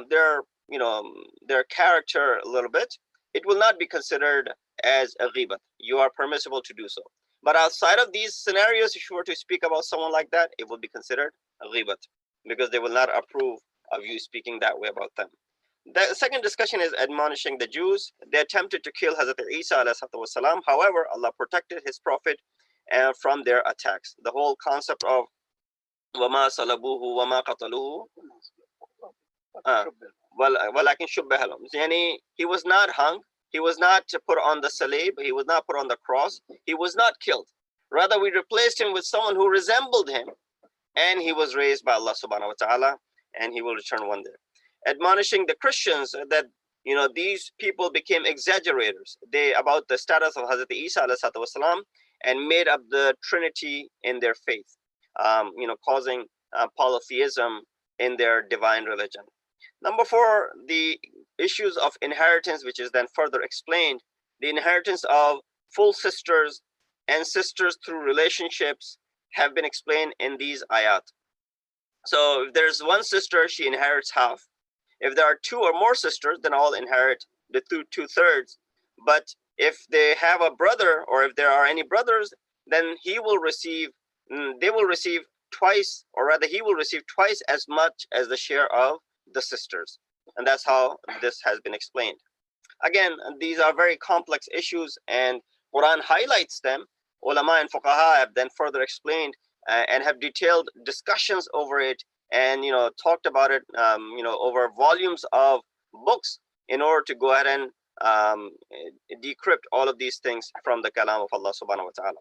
their character a little bit, it will not be considered as a ghibat. You are permissible to do so. But outside of these scenarios, if you were to speak about someone like that, it will be considered a ghibat, because they will not approve of you speaking that way about them. The second discussion is admonishing the Jews. They attempted to kill Hazrat Isa alayhi salam. However, Allah protected his prophet from their attacks. The whole concept of وَمَا صَلَبُوهُ وَمَا قَتَلُوهُ وَلَكِنْ شُبِّهَ لَهُمْ. He was not hung, he was not put on the salib, he was not put on the cross, he was not killed. Rather, we replaced him with someone who resembled him, and he was raised by Allah subhanahu wa ta'ala, and he will return one day. Admonishing the Christians that these people became exaggerators about the status of Hazrat Isa alayhi salam, and made up the Trinity in their faith, causing polytheism in their divine religion. Number 4, the issues of inheritance, which is then further explained. The inheritance of full sisters and sisters through relationships have been explained in these ayat. So if there's one sister, she inherits half. If there are 2 or more sisters, then all inherit the 2/3. But if they have a brother, or if there are any brothers, then they will receive twice, or rather he will receive twice as much as the share of the sisters. And that's how this has been explained. Again, these are very complex issues, and Quran highlights them. Ulama and fuqaha have then further explained and have detailed discussions over it, and talked about it over volumes of books in order to go ahead and decrypt all of these things from the kalam of Allah subhanahu wa ta'ala.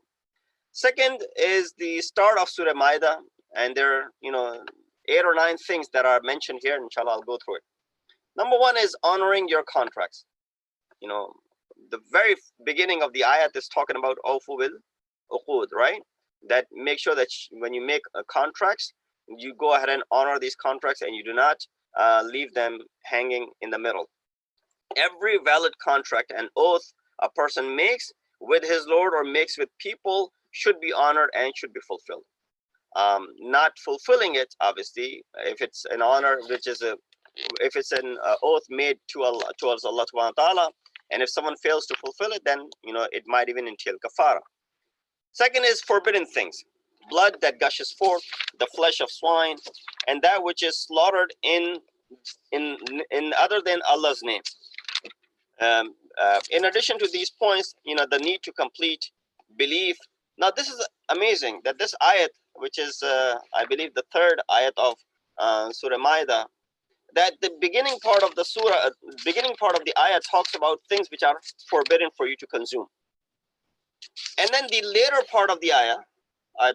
Second is the start of Surah Maidah, and there are 8 or 9 things that are mentioned here. Inshallah, I'll go through it. Number 1 is honoring your contracts. The very beginning of the ayat is talking about awfu bil uqud, right? That make sure that when you make contracts, you go ahead and honor these contracts, and you do not leave them hanging in the middle. Every valid contract and oath a person makes with his Lord or makes with people should be honored and should be fulfilled. Not fulfilling it, obviously, if it's an honor, if it's an oath made towards Allah subhanahu wa ta'ala, and if someone fails to fulfill it, then it might even entail kafara. Second is forbidden things: blood that gushes forth, the flesh of swine, and that which is slaughtered in other than Allah's name. In addition to these points, the need to complete belief. Now, this is amazing that this ayat, which is I believe the 3rd ayat of Surah Maidah, that the beginning part of the surah, beginning part of the ayat talks about things which are forbidden for you to consume, and then the later part of the ayat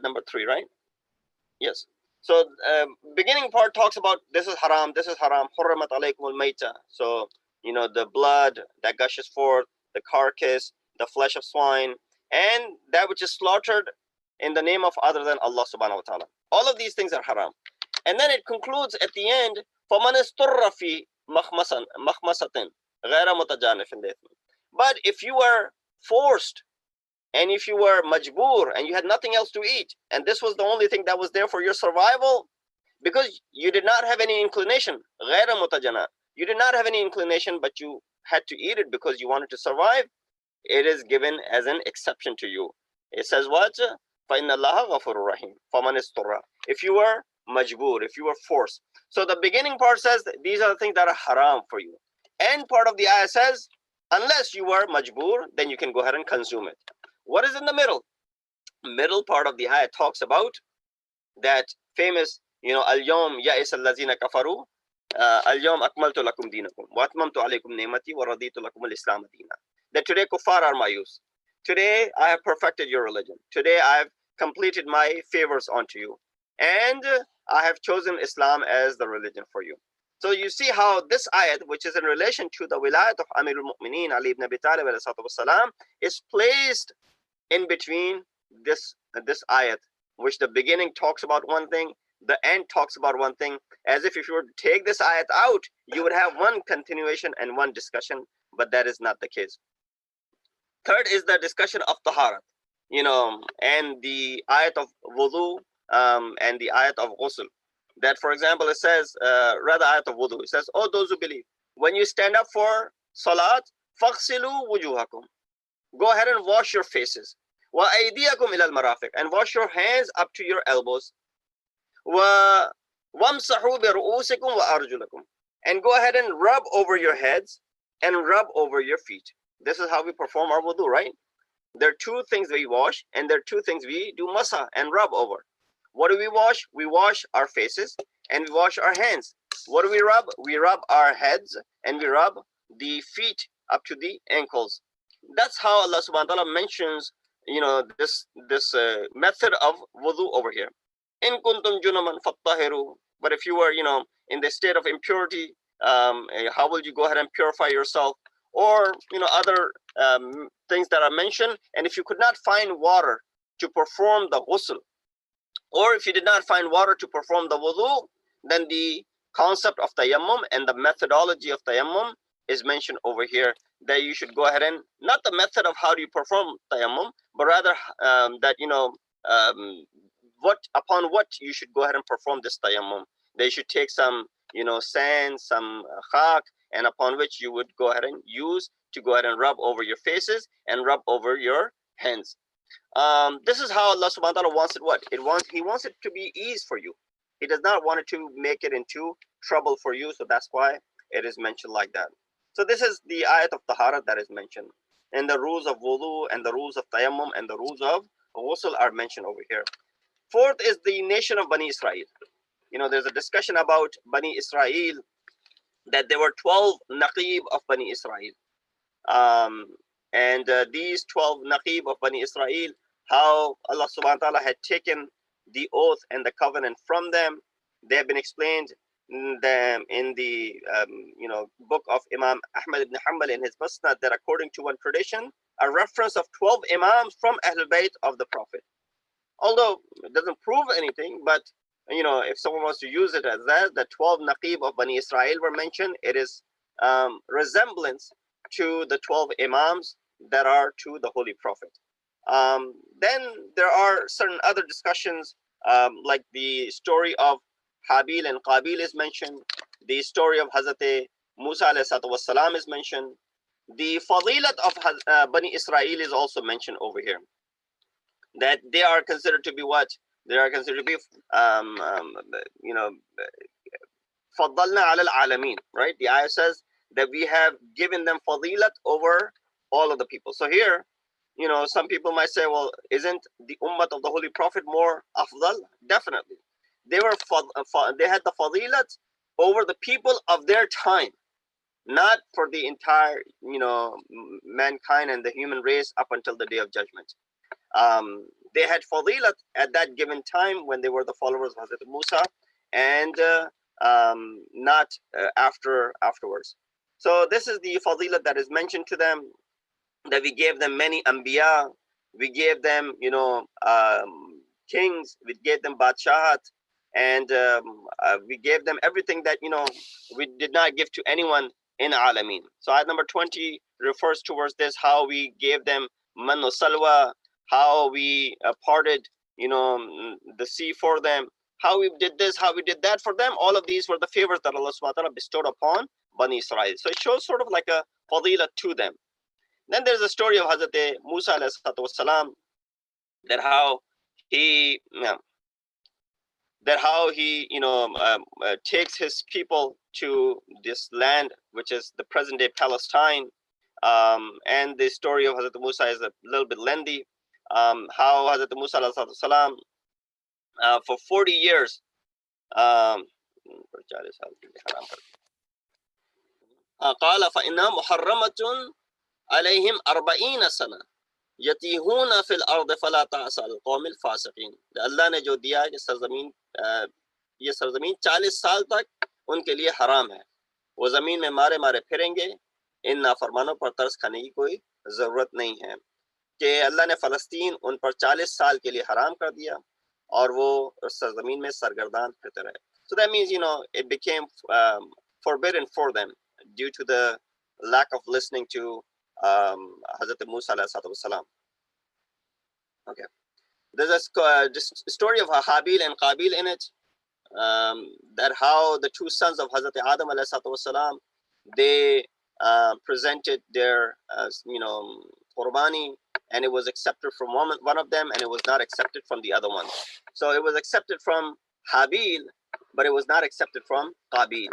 number 3, right? Yes. So beginning part talks about this is haram, hurrimat alaykum al-mayta. So the blood that gushes forth, the carcass, the flesh of swine, and that which is slaughtered in the name of other than Allah subhanahu wa ta'ala. All of these things are haram. And then it concludes at the end, فَمَنِ اسْتُرَّ فِي مَخْمَسَةٍ غَيْرَ مُتَجَانِفٍ. But if you are forced And if you were majboor and you had nothing else to eat, and this was the only thing that was there for your survival, because you did not have any inclination, غير متجنة, you did not have any inclination, but you had to eat it because you wanted to survive, it is given as an exception to you. It says what? فَإِنَّ اللَّهَ غَفُورٌ رَحِيمٌ فَمَنِ اسْتُرَّ. If you were majboor, if you were forced. So the beginning part says these are the things that are haram for you. End part of the ayah says, unless you were majboor, then you can go ahead and consume it. What is in the middle? Middle part of the ayah talks about that famous, al-yawm ya'is allazina kafaru, al-yawm akmaltu lakum dinakum wa atmamtu alaykum ni'mati wa raditu lakum al-islam dina. That today kuffar are mayus. Today I have perfected your religion. Today I have completed my favors onto you. And I have chosen Islam as the religion for you. So you see how this ayat, which is in relation to the wilayat of Amirul Mu'mineen Ali ibn Abi Talib salam, is placed in between this ayat, which the beginning talks about one thing, the end talks about one thing, as if you were to take this ayat out, you would have one continuation and one discussion, but that is not the case. Third is the discussion of taharat, and the ayat of wudu, and the ayat of ghusl. That, for example, it says, rather ayat of wudu, it says, oh, those who believe, when you stand up for salat, faghsilu wujuhakum, go ahead and wash your faces. Wa aydiyakum ila al-marafiq, and wash your hands up to your elbows. Wa wamsahu bi ru'usikum wa arjulakum, and go ahead and rub over your heads and rub over your feet. This is how we perform our wudu, right? There are two things we wash, and there are two things we do masa and rub over. What do we wash? We wash our faces and we wash our hands. What do we rub? We rub our heads and we rub the feet up to the ankles. That's how Allah subhanahu wa ta'ala mentions, this method of wudu over here. In kuntum junuman fattahiru. But if you were, in the state of impurity, how will you go ahead and purify yourself? Or, other things that are mentioned. And if you could not find water to perform the ghusl, or if you did not find water to perform the wudu, then the concept of tayammum and the methodology of tayammum is mentioned over here, that you should go ahead and, not the method of how do you perform tayammum, but rather that, what you should go ahead and perform this tayammum. They should take some, sand, some khak, and upon which you would go ahead and use to go ahead and rub over your faces and rub over your hands. This is how Allah subhanahu wa ta'ala wants it. He wants it to be ease for you. He does not want it to make it into trouble for you. So that's why it is mentioned like that. So this is the ayat of taharat that is mentioned. And the rules of wudu and the rules of tayammum and the rules of ghusl are mentioned over here. Fourth is the nation of Bani Israel. There's a discussion about Bani Israel, that there were 12 naqib of Bani Israel. And these 12 naqib of Bani Israel, how Allah subhanahu wa ta'ala had taken the oath and the covenant from them. They have been explained in the book of Imam Ahmad ibn Hanbal in his Musnad, that according to one tradition, a reference of 12 imams from Ahlul Bayt of the Prophet. Although it doesn't prove anything, but if someone wants to use it as that, the 12 naqib of Bani Israel were mentioned, it is resemblance to the 12 imams that are to the Holy Prophet. Then there are certain other discussions, like the story of Habil and Qabil is mentioned. The story of Hazrat Musa alayhi salam is mentioned. The fadilat of Bani Israel is also mentioned over here. That they are considered to be what? They are considered to be, faddalna ala al-alamin, right? The ayah says that we have given them fadilat over all of the people. So here, some people might say, well, isn't the ummah of the Holy Prophet more afdal? Definitely. They had the fadilat over the people of their time, not for the entire, mankind and the human race up until the day of judgment. They had fadilat at that given time when they were the followers of Hazrat Musa, and not afterwards. So this is the fadilat that is mentioned to them, that we gave them many anbiya, we gave them, kings, we gave them badshahat, and we gave them everything that, we did not give to anyone in alamin. So ayat number 20 refers towards this, how we gave them man salwa, how we parted, the sea for them, how we did this, how we did that for them. All of these were the favors that Allah subhanahu wa ta'ala bestowed upon Bani Israel. So it shows sort of like a fadila to them. Then there's the story of Hazrat Musa alayhi salatu wasalam, that how he takes his people to this land, which is the present day Palestine. And the story of Hazrat Musa is a little bit lengthy. How Hazrat Musa alayhi salatu wasalam, for 40 years, قال فإنها محرمة عليهم 40 سنة يتيهون في الأرض فلا تعس على القوم الفاسقين. अल्लाह ने जो दिया है ये सरजमीन 40 साल तक उनके लिए हराम है, वो ज़मीन में मारे मारे फिरेंगे, इन नाफरमानों पर तरस खाने की कोई ज़रूरत नहीं है। कि अल्लाह ने फ़लस्तीन उन पर 40 साल के लिए हराम कर दिया और वो सरजमीन में सरगर्दान फिरते रहे. So that means, it became forbidden for them due to the lack of listening to Hazrat Musa alayhi salam. Okay. There's a story of Habil and Qabil in it, that how the two sons of Hazrat Adam alayhi salam, they presented their, qurbani, and it was accepted from one of them, and it was not accepted from the other one. So it was accepted from Habil, but it was not accepted from Qabil.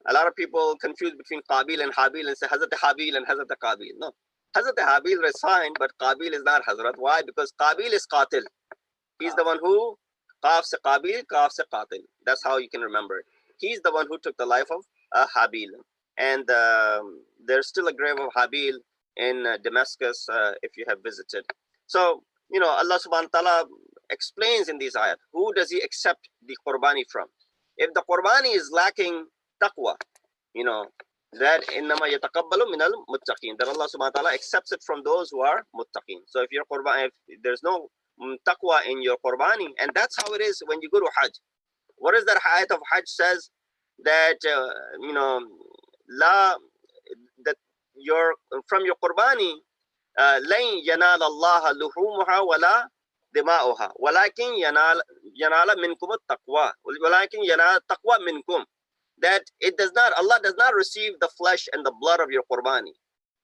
A lot of people confuse between Qabil and Habil and say Hazrat Habil and Hazrat Qabil. No, Hazrat Habil resigned, but Qabil is not Hazrat. Why? Because Qabil is Qatil. He's the one who, Qaf se Qabil, Qaf se Qatil. That's how you can remember it. He's the one who took the life of Habil. And there's still a grave of Habil in Damascus, if you have visited. So, Allah subhanahu wa ta'ala explains in these ayat, who does he accept the qurbani from? If the qurbani is lacking taqwa, that innama yataqabbalu minal muttaqin, that Allah subhanahu wa ta'ala accepts it from those who are muttaqin. So if there's no taqwa in your qurbani, and that's how it is when you go to Hajj. What is that ayat of Hajj says? That that from your qurbani, لن ينال الله لحومها ولا دماؤها ولكن ينال منكم التقوى ولكن ينال التقوى منكم. That Allah does not receive the flesh and the blood of your qurbani.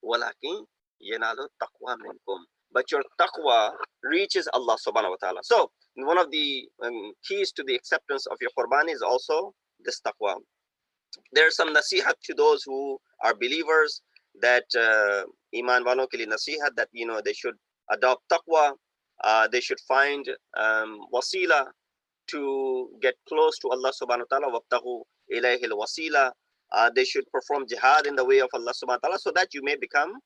ولكن ينال التقوى منكم. But your taqwa reaches Allah subhanahu wa ta'ala. So one of the keys to the acceptance of your qurbani is also this taqwa. There's some nasihat to those who are believers, that iman walon ke liye nasihat, that they should adopt taqwa, they should find wasila to get close to Allah subhanahu wa ta'ala, wabtaghu ilayhi al-wasila. They should perform jihad in the way of Allah subhanahu wa ta'ala, so that you may become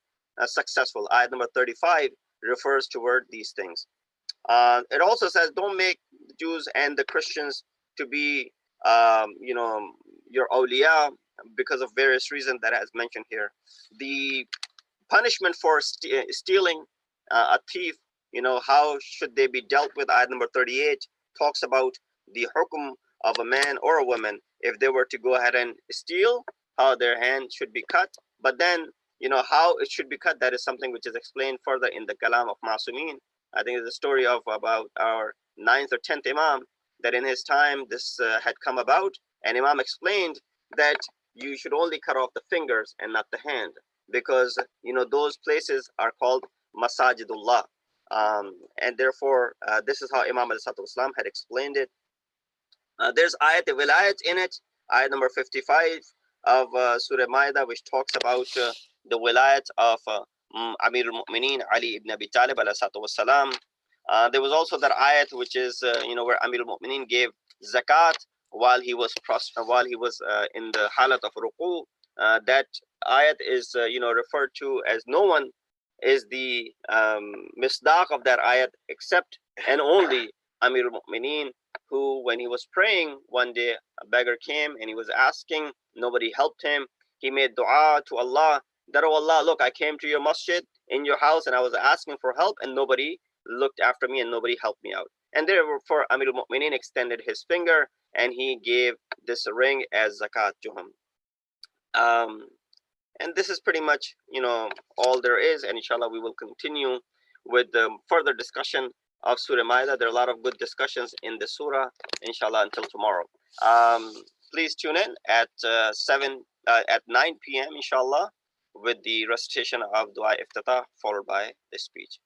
successful. Ayat number 35 refers toward these things. It also says, don't make the Jews and the Christians to be your awliya, because of various reasons that is mentioned here. The punishment for stealing, a thief, how should they be dealt with? Ayat number 38 talks about the hukum of a man or a woman if they were to go ahead and steal, how their hand should be cut. But then, how it should be cut, that is something which is explained further in the Kalam of Masumin. I think it's a story of about our 9th or 10th Imam, that in his time this had come about, and Imam explained that you should only cut off the fingers and not the hand, because those places are called Masajidullah, and therefore this is how Imam al-Islam had explained it. There's ayat wilayat in it, ayat number 55 of Surah Maidah, which talks about the wilayat of Amir al-Mu'mineen Ali ibn Abi Talib alayhi. There was also that ayat which is where Amir al-Mu'mineen gave zakat while he was in the halat of ruku. That ayat is referred to as, no one is the misdaq of that ayat except and only Amir al-Mu'mineen, who, when he was praying one day, a beggar came and he was asking, nobody helped him. He made dua to Allah that, oh Allah, look, I came to your masjid in your house and I was asking for help and nobody looked after me and nobody helped me out. And therefore Amir al-Mu'mineen extended his finger and he gave this ring as zakat to him. And this is pretty much all there is, and inshallah we will continue with the further discussion of Surah Maidah. There are a lot of good discussions in the Surah, inshallah, until tomorrow. Please tune in at 9 p.m. inshallah, with the recitation of Dua Iftatah followed by the speech.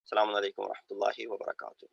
Assalamu alaikum wa rahmatullahi wa barakatuh.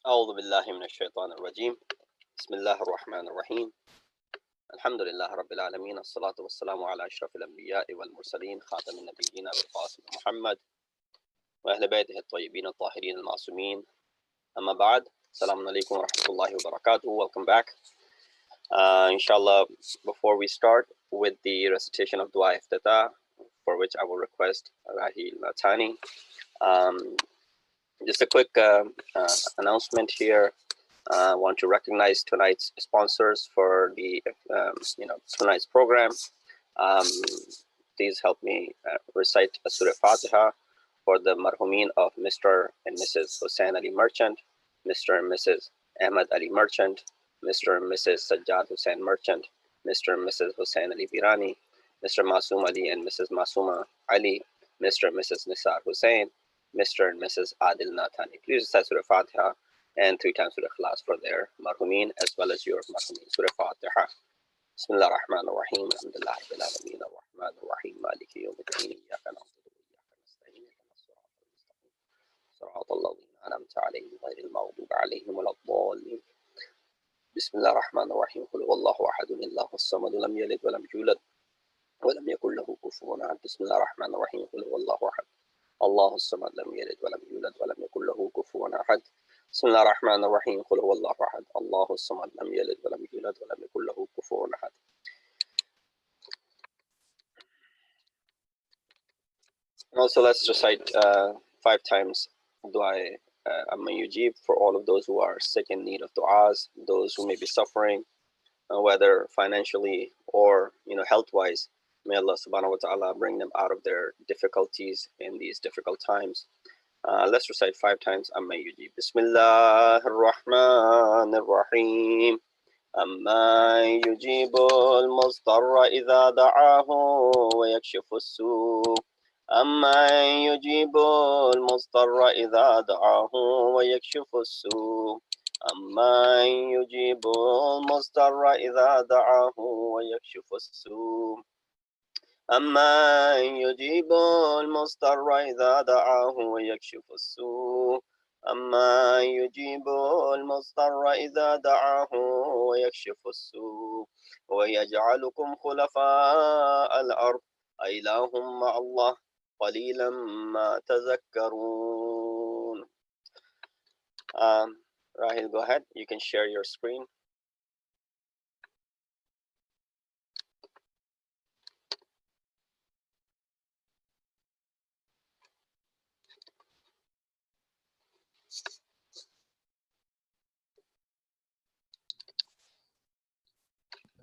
أعوذ بالله من الشيطان الرجيم بسم الله الرحمن الرحيم الحمد لله رب العالمين الصلاة والسلام على أشرف الأنبياء والمرسلين خاتم النبيين بالقاسم محمد وأهل بيته الطيبين الطاهرين المعصومين أما بعد السلام عليكم ورحمة الله وبركاته. Welcome back. Inshallah, before we start with the recitation of Dua Iftitah, for which I will request Rahil Tani, just a quick announcement here. I want to recognize tonight's sponsors for the tonight's program. Please help me recite Surah Fatiha for the marhumin of Mr. and Mrs. Hussain Ali Merchant, Mr. and Mrs. Ahmad Ali Merchant, Mr. and Mrs. Sajjad Hussain Merchant, Mr. and Mrs. Hussain Ali Birani, Mr. Masoom Ali and Mrs. Masooma Ali, Mr. and Mrs. Nisar Hussain, Mr. and Mrs. Adil Nathani. Please recite Surah Fatiha and 3 times Surah Ikhlas for their marhumin as well as your marhumin. Surah Fatiha. Bismillah ar-Rahman ar-Rahim. Alhamdulillah Rabbil Alameen ar-Rahman ar-Rahim. Maliki yawmiddin. Iyyaka na'budu wa iyyaka nasta'in. صراط الذين أنعمت عليهم غير المغضوب عليهم ولا الضالين. بسم الله الرحمن الرحيم. قل هو الله أحد الله الصمد لم يلد ولم يولد ولم يكن له كفوا أحد. بسم الله الرحمن الرحيم. قل هو الله أحد الله الصمد لم يلد ولم يولد ولم يكن له كفوا أحد. بسم الله الرحمن الرحيم. قل هو الله أحد الله الصمد لم يلد ولم يولد ولم يكن له كفوا أحد. Also, let's recite 5 times Dua Amma Yujib for all of those who are sick in need of du'as, those who may be suffering, whether financially or health-wise. May Allah subhanahu wa ta'ala bring them out of their difficulties in these difficult times. Let's recite 5 times Amma Yujib. Bismillah ar-Rahman ar-Rahim. أما يجيب المضطر إذا دعاه ويكشف السوء أما يجيب المضطر إذا دعاه ويكشف السوء أما يجيب المضطر إذا دعاه ويكشف السوء أما يجيب المضطر إذا دعاه ويكشف السوء أما يجيب المضطر إذا دعاه ويكشف السوء ويجعلكم خلفاء الأرض أإله مع الله قليلا ما تذكرون. Rahil, go ahead. You can share your screen.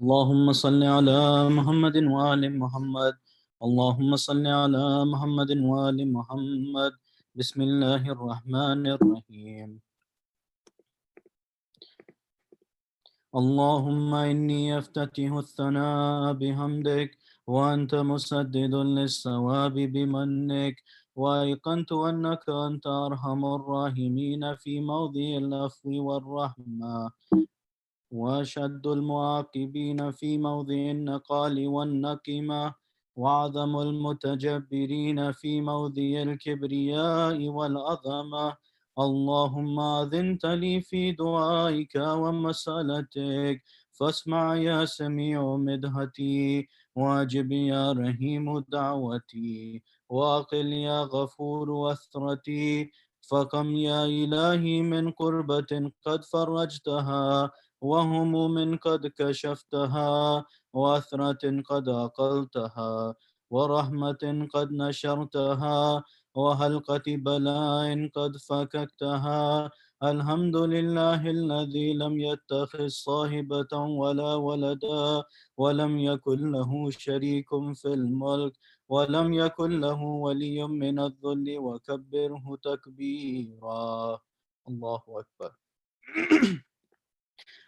اللهم صل على محمد وآل محمد. اللهم صل على محمد وآل محمد. بسم الله الرحمن الرحيم. اللهم إني أفتتح الثناء بحمدك وأنت مسدد للصواب بمنك وأيقنت أنك أنت أرحم الراحمين في موضع العفو والرحمة وأشد المعاقبين في موضع النقال والنقمة وأعظم المتجبرين في موضع الكبرياء والعظمة. اللهم أذنت لي في دعائك ومسألتك فاسمع يا سميع مدحتي واجب يا رحيم دعوتي واقل يا غفور وثرتي. فكم يا إلهي من قربة قد فرجتها وهموم قد كشفتها وأثرة قد أقلتها ورحمة قد نشرتها وحلقة بلاء قد فككتها. الحمد لله الذي لم يتخذ صاحبة ولا ولدا ولم يكن له شريك في الملك ولم يكن له ولي من الذل وكبره تكبيرا. الله أكبر.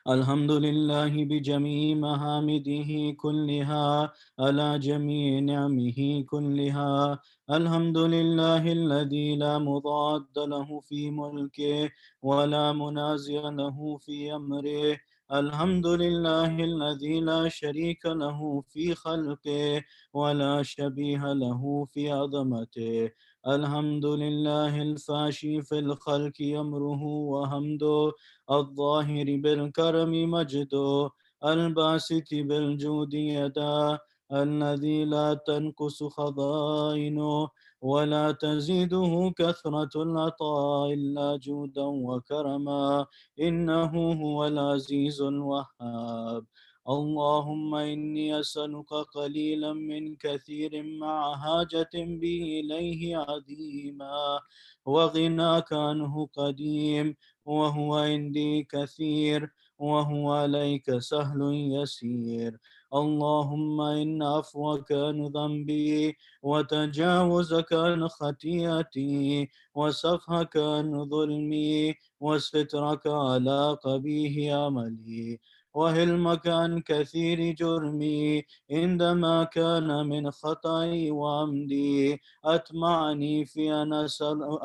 الحمد لله بجميع محامده كلها على جميع نعمه كلها. الحمد لله الذي لا مضاد له في ملكه ولا منازع له في أمره. الحمد لله الذي لا شريك له في خلقه ولا شبيه له في عظمته. الحمد لله الفاشي في الخلق أمره وحمده، الظاهر بالكرم مجده، الباسط بالجود يدا، الذي لا تنقص خزائنه ولا تزيده كثرة العطاء إلا جودا وكرما، إنه هو العزيز الوهاب. اللهم إني أسألك قليلا من كثير مع حاجة بي إليه عظيما، وغناك عنه قديم، وهو عندي كثير، وهو عليك سهل يسير. اللهم إن عفوك عن ذنبي، وتجاوزك عن خطيئتي، وسفهك عن ظلمي، وسترك على قبيح عملي، وهلمك عن كثير جرمي، عندما كان من خطئي وعمدي. أطمعني في أن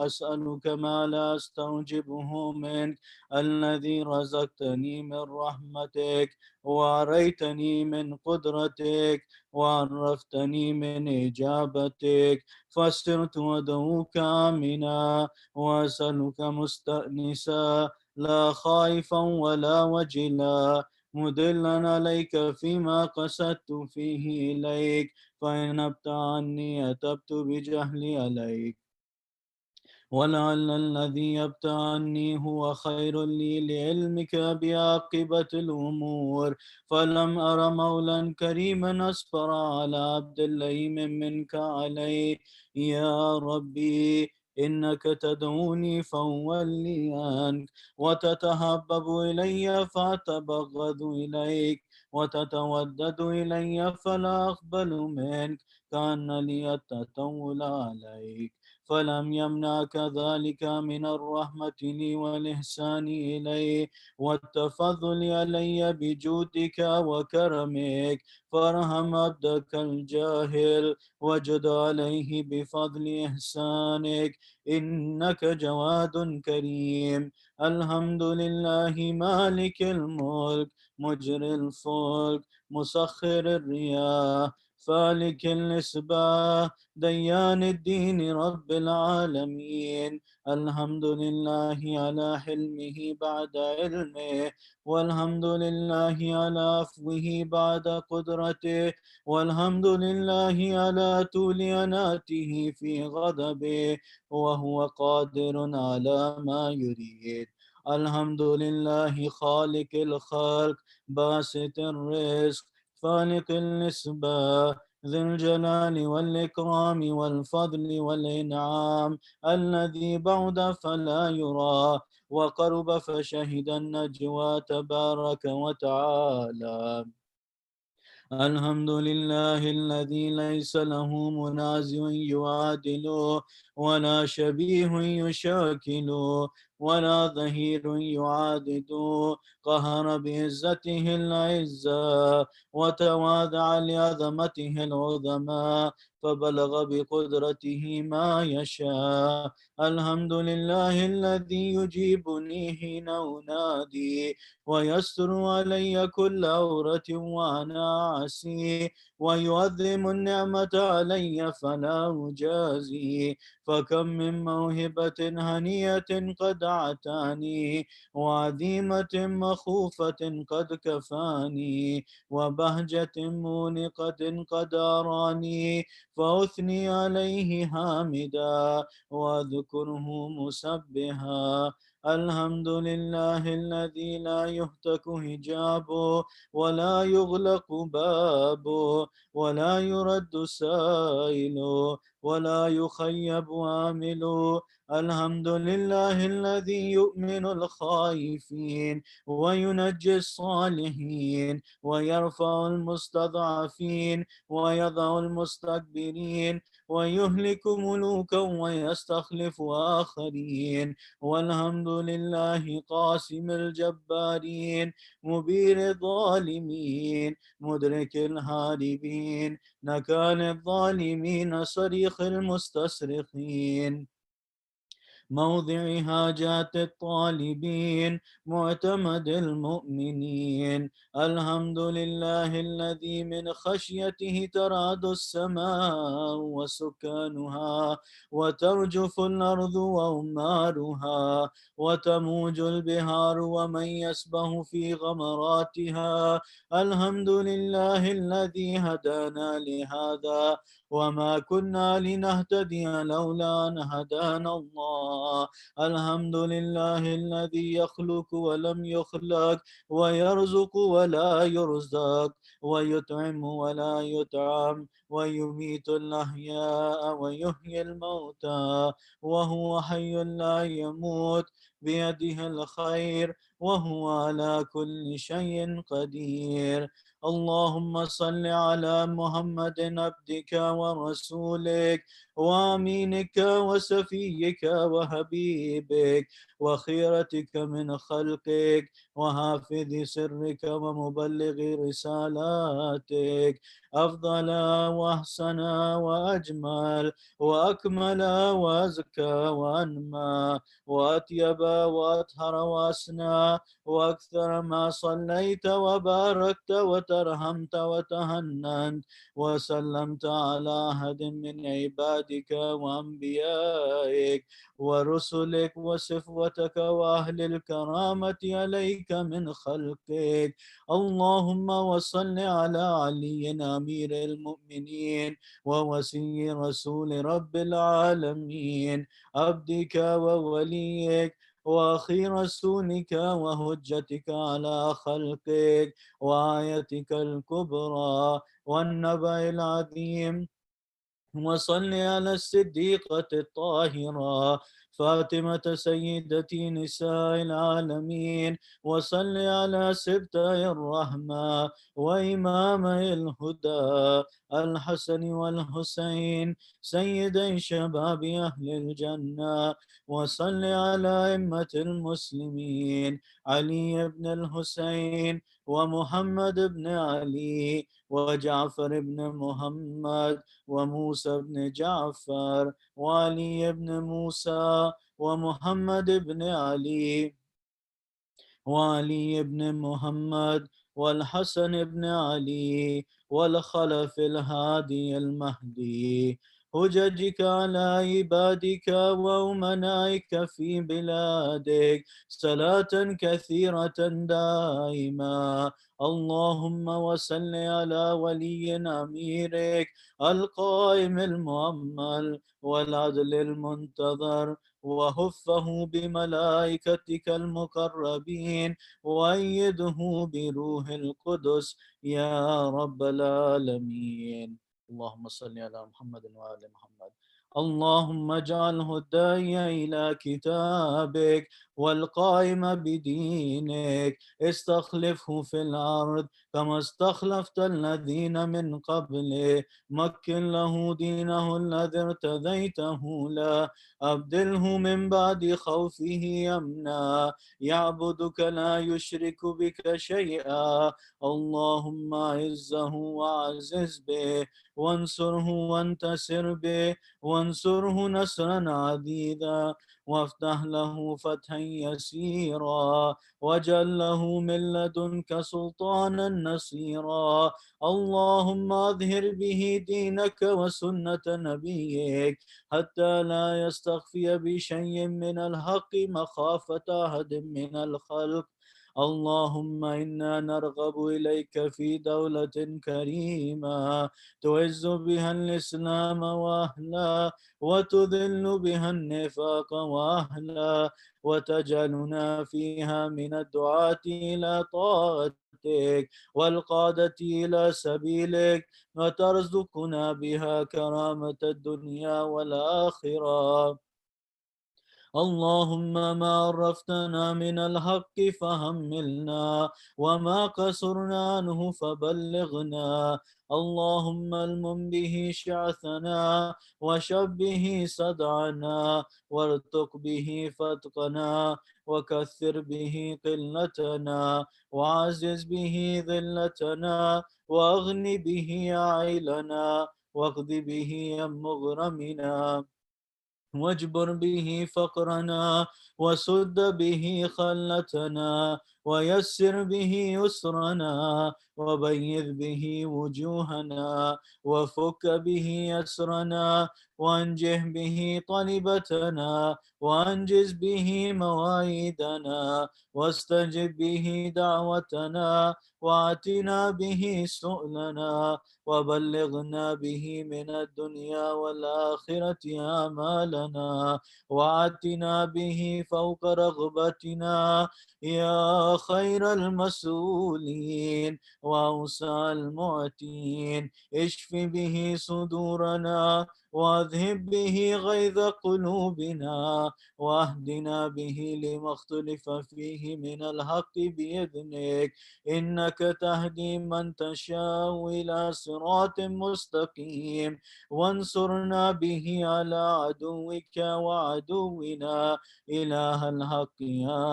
أسألك ما لا أستوجبه منك، الذي رزقتني من رحمتك، وأريتني من قدرتك، وعرفتني من إجابتك، فصرت أدعوك آمنا، وأسألك مستأنسا، لا خائفا ولا وجلا، مدلا عليك فيما قصدت فيه إليك، فإن أبت عني أتبت بجهلي عليك، ولعل الذي يبتى عني هو خير لي لعلمك بعاقبة الأمور. فلم أر مولا كريما أصبر على عبد اللئيم منك عليه. يا ربي إنك تدعوني فأولي عنك، وتتحبب إلي فأتبغض إليك، وتتودد إلي فلا أقبل منك، كأن لي التطول عليك. فلم يمنعك ذلك من الرحمة لي والإحسان إلي والتفضل علي بجودك وكرمك، فارحم عبدك الجاهل وجد عليه بفضل إحسانك، إنك جواد كريم. الحمد لله مالك الملك، مجري الفلك، مسخر الرياح، فالك الإصباح، ديان الدين رب العالمين. الحمد لله على حلمه بعد علمه، والحمد لله على عفوه بعد قدرته، والحمد لله على طول أناته في غضبه، وهو قادر على ما يريد. الحمد لله خالق الخلق، باسط الرزق، فالق النسبة، ذي الجلال والإكرام والفضل والإنعام، الذي بعد فلا يرى، وقرب فشهد النجوى تبارك وتعالى. الحمد لله الذي ليس له منازع يعادله، ولا شبيه يشاكله، ولا ظهير يعادده. قهر بعزته العزة، وتواضع لعظمته العظمى، فبلغ بقدرته ما يشاء. الحمد لله الذي يجيبني حين أنادي، ويستر علي كل عورة وأنا عاصي، ويعظم النعمة علي فلا أجازي. فكم من موهبة هنية قد عتاني، وعظيمة مخوفة قد كفاني، وبهجة مونقة قد أراني، فأثني عليه حامدا، وأذكره مسبها. الحمد لله الذي لا يهتك حجابه، ولا يغلق بابه، ولا يرد سائله، ولا يخيب عامله. الحمد لله الذي يؤمن الخائفين، وينجي الصالحين، ويرفع المستضعفين، ويضع المستكبرين، ويهلك ملوكا ويستخلف آخرين. والحمد لله قاسم الجبارين، مبين الظالمين، مدرك الهاربين، نكال الظالمين، صريخ المستصرخين. موضع حاجات الطالبين معتمد المؤمنين. الحمد لله الذي من خشيته ترعد السماء وسكانها وترجف الأرض وأمارها وتموج البحار ومن يسبح في غمراتها. الحمد لله الذي هدانا لهذا وما كنا لنهتدي لولا أن هدانا الله. الحمد لله الذي يخلق ولم يخلق ويرزق ولا يرزق ويطعم ولا يطعم ويميت الأحياء ويحيي الموتى وهو حي لا يموت بيده الخير وهو على كل شيء قدير. اللهم صل على محمد عبدك ورسولك وامينك وسفيك وحبيبك وخيرتك من خلقك وحافظ سرك ومبلغ رسالاتك، أفضل وأحسن وأجمل وأكمل وأزكى وأنمى وأطيب وأطهر وأسنى وأكثر ما صليت وباركت وترحمت وتهننت وسلمت على أحد من عبادك وأنبيائك ورسلك وصفوتك وأهل الكرامة عليك من خلقك. اللهم وصل على علي أمير المؤمنين ووسي رسول رب العالمين عبدك ووليك وأخي رسولك وهجتك على خلقك وآيتك الكبرى والنبأ العظيم. وصل على الصديقة الطاهرة فاطمة سيدتي نساء العالمين. وصل على سبتي الرحمة وإمامي الهدى الحسن والحسين سيدي شباب أهل الجنة. وصل على أئمة المسلمين علي بن الحسين ومحمد بن علي وجعفر بن محمد وموسى بن جعفر وعلي بن موسى ومحمد بن علي وعلي بن محمد والحسن بن علي والخلف الهادي المهدي. حججك على عبادك وأمنائك في بلادك صلاة كثيرة دائما. اللهم وصل على ولي أميرك القائم المؤمل والعدل المنتظر وهفه بملائكتك المقربين وأيده بروح القدس يا رب العالمين. اللهم صل على محمد وآل محمد. اللهم اجعله الداعي إلى كتابك والقائم بدينك استخلفه في الأرض كما استخلفت الذين من قبله. مكن له دينه الذي ارتضيته له أبدله من بعد خوفه أمنا يعبدك لا يشرك بك شيئا. اللهم أعزه وأعزز به وانصره وانتصر به وانصره نصرا عديدا وافتح له فتحا يسيرا واجعل له من لدنك سلطانا نصيرا. اللهم أظهر به دينك وسنة نبيك حتى لا يستخفي بشيء من الحق مخافة أحد من الخلق. اللهم إنا نرغب إليك في دولة كريمة تعز بها الإسلام وأهله وتذل بها النفاق وأهله وتجعلنا فيها من الدعاة إلى طاعتك والقادة إلى سبيلك وترزقنا بها كرامة الدنيا والآخرة. اللهم ما عرفتنا من الحق فهملنا وما قصرنا عنه فبلغنا. اللهم المم به شعثنا وشبه صدعنا وارتق به فتقنا وكثر به قلتنا وعزز به ذلتنا واغن به عيلنا واقض به عن مغرمنا واجبر به فقرنا وسد به خلتنا ويسر به يسرنا وبيض به وجوهنا وفك به يسرنا وانجه به طلبتنا وانجز به مواعيدنا واستجب به دعوتنا واتنا به سؤلنا وبلغنا به من الدنيا والآخرة آمالنا وآتنا به فوق رغبتنا يا خير المسؤولين وأوسع المعتين اشف به صدورنا واذهب به غيظ قلوبنا واهدنا به لما اختلف فيه من الحق بإذنك إنك تهدي من تشاء إلى صراط مستقيم وانصرنا به على عدوك وعدونا إله الحق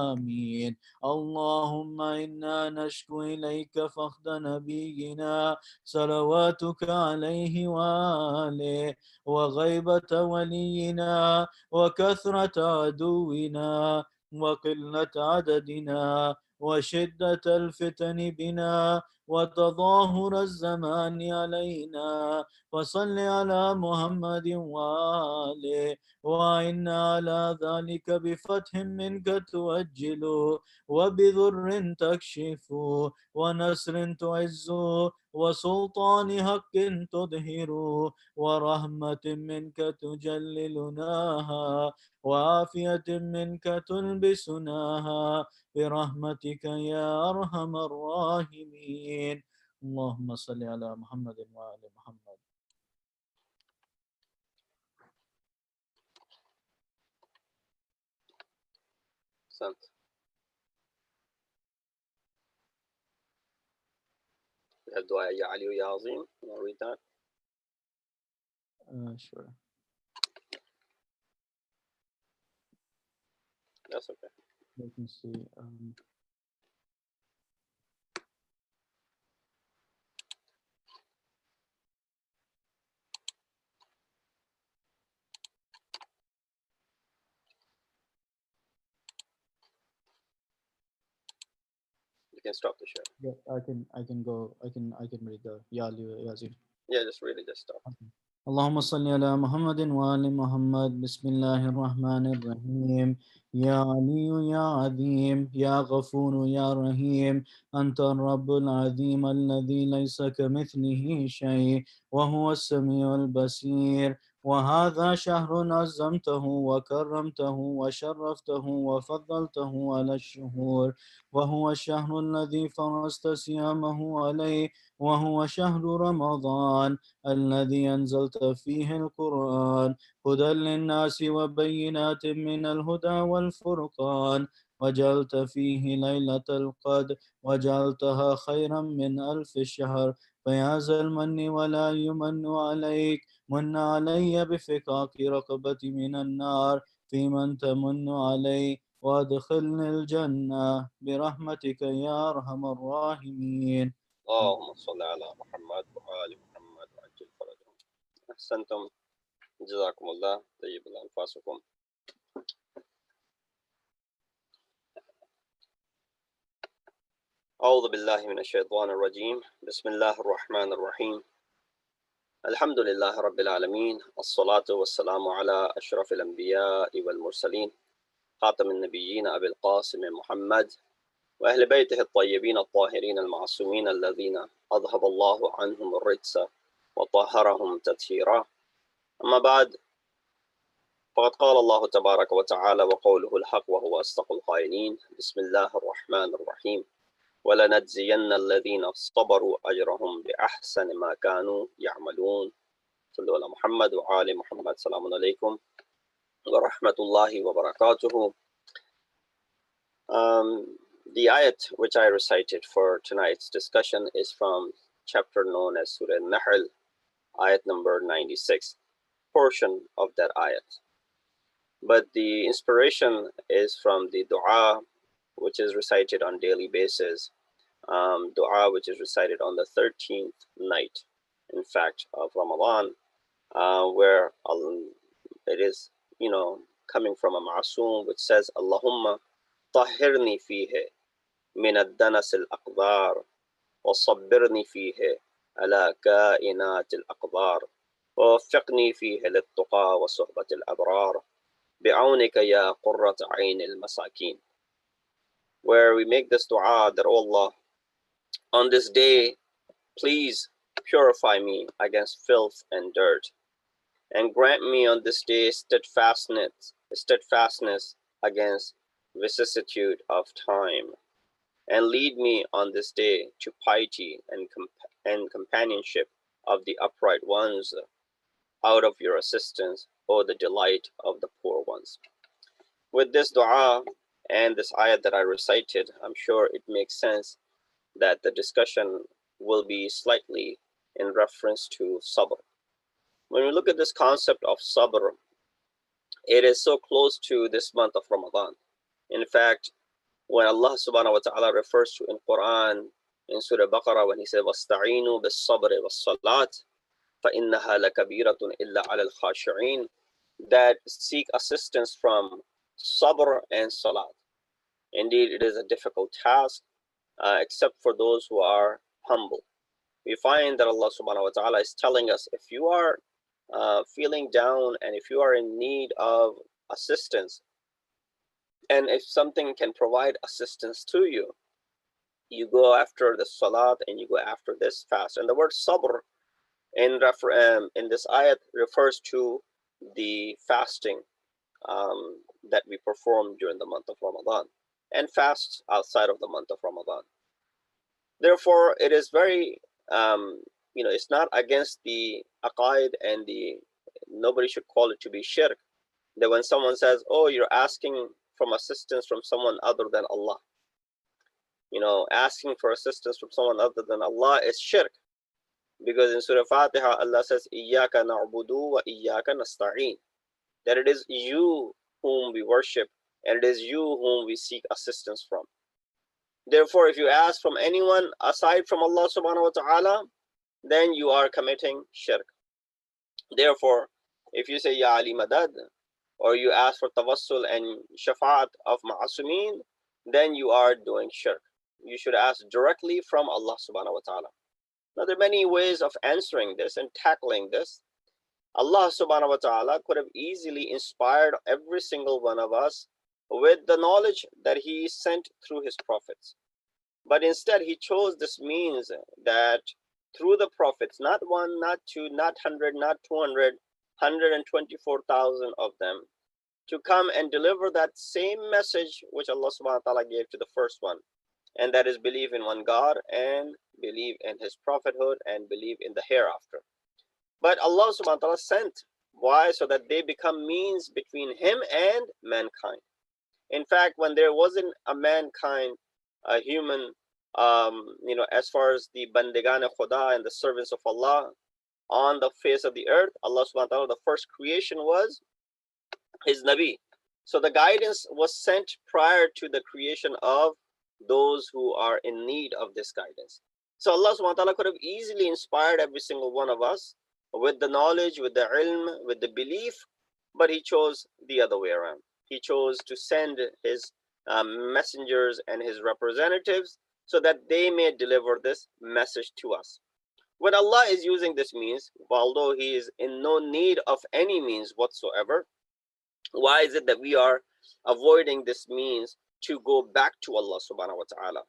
آمين اللهم إنا نشكو إليك فقد نبينا صلواتك عليه وآله وغيبة ولينا وكثرة عدونا وقلة عددنا وشدة الفتن بنا وتظاهر الزمان علينا وصل على محمد وآله وإنا على ذلك بفتح منك توجل وبذر تكشف ونصر تعز وسلطان حق تظهر ورحمة منك تجللناها وعافية منك تلبسناها برحمتك يا أرحم الراحمين اللهم صل على محمد وآل محمد. Dua Ya Ali Ya Azim. You want to read that? Sure. That's okay. Let me see. You can stop the share. Yeah, I can go. I can read the Yazid. Yeah, just really just stop. Okay. اللهم صل على محمد وآل محمد بسم الله الرحمن الرحيم يا علي يا عظيم يا غفور يا رحيم أنت الرب العظيم الذي ليس كمثله شيء وهو السميع البصير وهذا شهر عظمته وكرمته وشرفته وفضلته على الشهور وهو الشهر الذي فرضت صيامه عليه وهو شهر رمضان الذي أنزلت فيه القرآن هدى للناس وبينات من الهدى والفرقان وجعلت فيه ليلة القدر وجعلتها خيرا من 1000 شهر فيا ذا المن ولا يمن عليك من علي بفكاك رقبتي من النار في من تمن علي وادخلني الجنة برحمتك يا أرحم الراحمين اللهم صل على محمد وآل محمد وعجل فرجهم. أحسنتم جزاكم الله طيب أنفاسكم. أعوذ بالله من الشيطان الرجيم. بسم الله الرحمن الرحيم. الحمد لله رب العالمين. الصلاة والسلام على أشرف الأنبياء والمرسلين خاتم النبيين أبي القاسم محمد وأهل بيته الطيبين الطاهرين المعصومين الذين أذهب الله عنهم الرجس وطهرهم تطهيرا. أما بعد، فقد قال الله تبارك وتعالى وقوله الحق وهو أصدق القائلين. بسم الله الرحمن الرحيم. ولنجزين الذين صبروا أجرهم بأحسن ما كانوا يعملون. صلوا على محمد وآل محمد. السلام عليكم ورحمة الله وبركاته. The ayat which I recited for tonight's discussion is from chapter known as Surah Nahl, ayat number 96, portion of that ayat. But the inspiration is from the dua which is recited on daily basis, dua which is recited on the 13th night, in fact, of Ramadan, where it is coming from a ma'soom, which says, Allahumma tahhirni fihe min ad-danas al-aqdar wa sabbirni fihe ala kainat al-aqdar wa waffiqni fihe lit-tuqa wa suhbat al-abrar bi'awnika ya qurrat ayn al-masakin. Where we make this dua that, oh Allah, on this day, please purify me against filth and dirt, and grant me on this day steadfastness against vicissitude of time, and lead me on this day to piety and companionship of the upright ones, out of your assistance, O the delight of the poor ones. With this dua and this ayat that I recited, I'm sure it makes sense that the discussion will be slightly in reference to sabr. When we look at this concept of sabr, it is so close to this month of Ramadan. In fact, when Allah subhanahu wa ta'ala refers to in Quran, in Surah Baqarah, when he said, وَاسْتَعِينُوا بِالصَّبْرِ وَالصَّلَاةِ فَإِنَّهَا لَكَبِيرَةٌ إِلَّا عَلَى الْخَاشِعِينَ, that seek assistance from sabr and salat. Indeed, it is a difficult task, except for those who are humble. We find that Allah subhanahu wa ta'ala is telling us, if you are feeling down and if you are in need of assistance, and if something can provide assistance to you, you go after the salat and you go after this fast. And the word sabr in this ayat refers to the fasting that we perform during the month of Ramadan and fasts outside of the month of Ramadan. Therefore, it is very, it's not against the aqaid, and nobody should call it to be shirk, that when someone says, oh, you're asking from assistance from someone other than Allah. Asking for assistance from someone other than Allah is shirk. Because in Surah Fatiha, Allah says, Iyaka na'budu wa iyaka nasta'een, that it is you whom we worship and it is you whom we seek assistance from. Therefore, if you ask from anyone aside from Allah subhanahu wa ta'ala, then you are committing shirk. Therefore, if you say, Ya Ali Madad, or you ask for tawassul and shafa'at of ma'asumeen, then you are doing shirk. You should ask directly from Allah subhanahu wa ta'ala. Now, there are many ways of answering this and tackling this. Allah subhanahu wa ta'ala could have easily inspired every single one of us with the knowledge that He sent through His prophets. But instead, He chose this means that through the prophets, not one, not two, not 100, not 200, 124,000 of them, to come and deliver that same message which Allah subhanahu wa ta'ala gave to the first one. And that is believe in one God and believe in His prophethood and believe in the hereafter. But Allah subhanahu wa ta'ala sent. Why? So that they become means between Him and mankind. In fact, when there wasn't a mankind, a human, as far as the bandegane khuda and the servants of Allah on the face of the earth, Allah subhanahu wa ta'ala, the first creation was His Nabi. So the guidance was sent prior to the creation of those who are in need of this guidance. So Allah subhanahu wa ta'ala could have easily inspired every single one of us with the knowledge, with the ilm, with the belief, but He chose the other way around. He chose to send His messengers and His representatives so that they may deliver this message to us. When Allah is using this means, although He is in no need of any means whatsoever, why is it that we are avoiding this means to go back to Allah subhanahu wa ta'ala,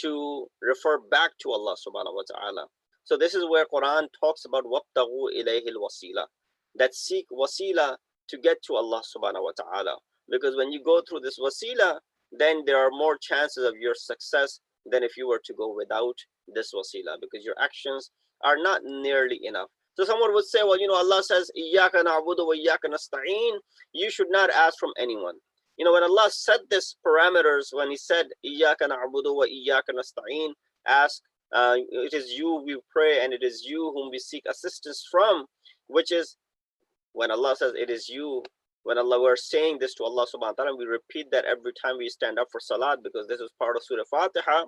to refer back to Allah subhanahu wa ta'ala? So this is where Quran talks about وَابْتَغُوا إِلَيْهِ الْوَسِيلَةِ, that seek wasila to get to Allah subhanahu wa ta'ala. Because when you go through this wasila, then there are more chances of your success than if you were to go without this wasila, because your actions are not nearly enough. So someone would say, well, Allah says, إِيَّاكَ نَعْبُدُ وَإِيَّاكَ نَسْتَعِينَ. You should not ask from anyone. When Allah set this parameters, when He said, إِيَّاكَ نَعْبُدُ وَإِيَّاكَ نَسْتَعِينَ, ask, it is you we pray and it is you whom we seek assistance from, which is, when Allah says it is you, when we're saying this to Allah subhanahu wa ta'ala, we repeat that every time we stand up for salat, because this is part of Surah Fatiha.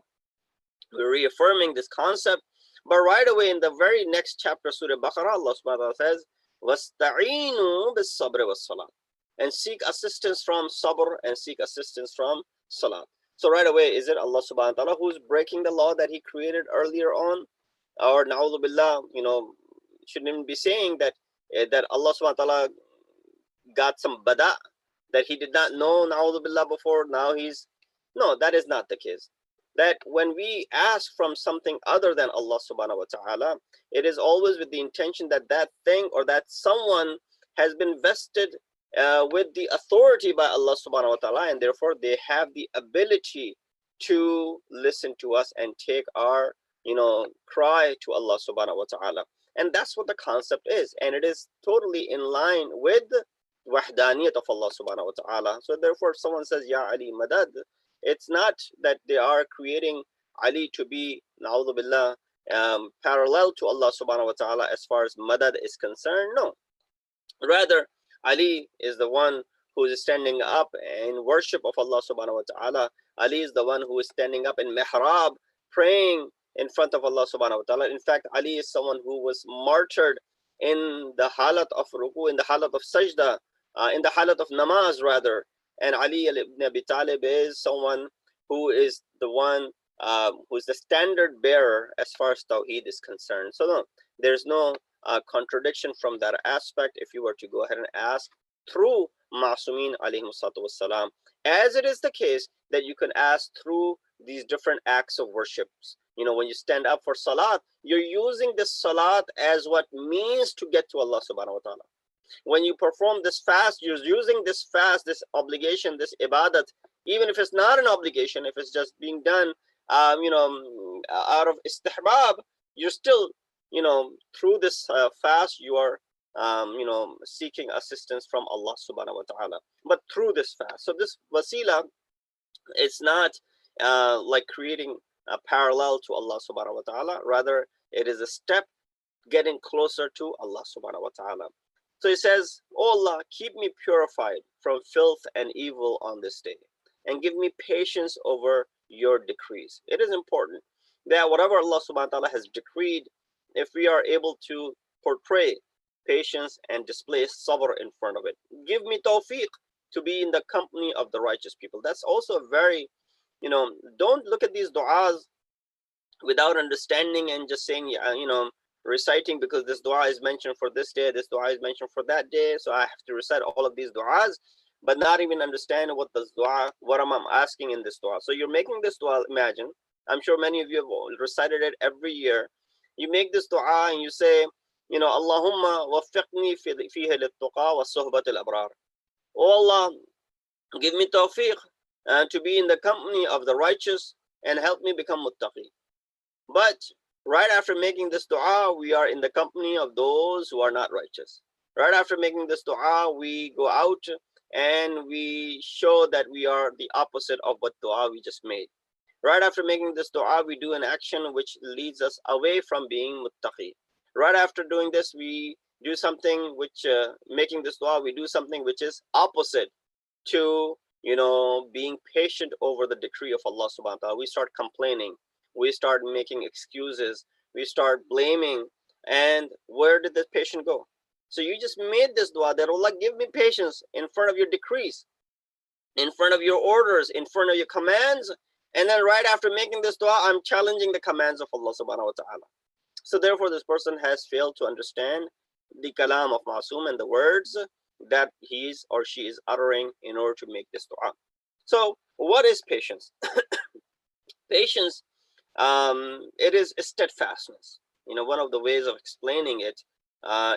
We're reaffirming this concept. But right away in the very next chapter, Surah Baqarah, Allah subhanahu wa ta'ala says, وَاسْتَعِينُوا بِالصَّبْرِ وَالصَّلَاةِ. and seek assistance from sabr and seek assistance from salat. So right away, is it Allah subhanahu wa ta'ala who's breaking the law that he created earlier on? Or na'udhu billah, shouldn't even be saying that that Allah subhanahu wa ta'ala got some bada, that he did not know na'udhu billah before, now he's, no, that is not the case. That when we ask from something other than Allah subhanahu wa ta'ala, it is always with the intention that that thing or that someone has been vested with the authority by Allah subhanahu wa ta'ala, and therefore they have the ability to listen to us and take our cry to Allah subhanahu wa ta'ala. And that's what the concept is, and it is totally in line with wahdaniyat of Allah subhanahu wa ta'ala. So therefore, if someone says Ya Ali Madad, it's not that they are creating Ali to be, na'udhu billah, parallel to Allah subhanahu wa ta'ala as far as madad is concerned. No, rather Ali is the one who is standing up in worship of Allah subhanahu wa ta'ala. Ali is the one who is standing up in mihrab praying in front of Allah subhanahu wa ta'ala. In fact, Ali is someone who was martyred in the halat of ruku, in the halat of sajda, in the halat of namaz rather. And Ali ibn Abi Talib is someone who is the one who is the standard bearer as far as Tawheed is concerned. So no, there's no contradiction from that aspect if you were to go ahead and ask through Ma'sumin alayhi salatu wassalam, as it is the case that you can ask through these different acts of worships. When you stand up for salat, you're using this salat as what means to get to Allah subhanahu wa ta'ala. When you perform this fast, you're using this fast, this obligation, this ibadat, even if it's not an obligation, if it's just being done out of istihbab, you're still through this fast you are seeking assistance from Allah subhanahu wa ta'ala, but through this fast. So this wasila, it's not like creating a parallel to Allah subhanahu wa ta'ala, rather it is a step getting closer to Allah subhanahu wa ta'ala. So he says, "Oh Allah, keep me purified from filth and evil on this day, and give me patience over your decrees." It is important that whatever Allah subhanahu wa ta'ala has decreed, if we are able to portray patience and display sabr in front of it. Give me tawfiq to be in the company of the righteous people. That's also a very, don't look at these du'as without understanding and just saying, reciting because this dua is mentioned for this day, this dua is mentioned for that day, so I have to recite all of these duas, but not even understand what this dua, what am I asking in this dua. So you're making this dua, imagine, I'm sure many of you have recited it every year. You make this dua and you say, Allahumma waffiqni fihi lit-tuqa wa suhbat al-abrar. Oh Allah, give me tawfiq to be in the company of the righteous and help me become muttaqi. But right after making this dua, we are in the company of those who are not righteous. Right after making this dua, we go out and we show that we are the opposite of what dua we just made. Right after making this dua, we do an action which leads us away from being muttaqi. Right after doing this, we do something which, making this dua, we do something which is opposite to, being patient over the decree of Allah subhanahu wa ta'ala. We start complaining. We start making excuses, we start blaming, and where did the patient go? So you just made this dua that Allah give me patience in front of your decrees, in front of your orders, in front of your commands, and then right after making this dua, I'm challenging the commands of Allah subhanahu wa ta'ala. So therefore this person has failed to understand the kalam of Ma'sum and the words that he or she is uttering in order to make this dua. So what is patience? Patience, it is a steadfastness. One of the ways of explaining it,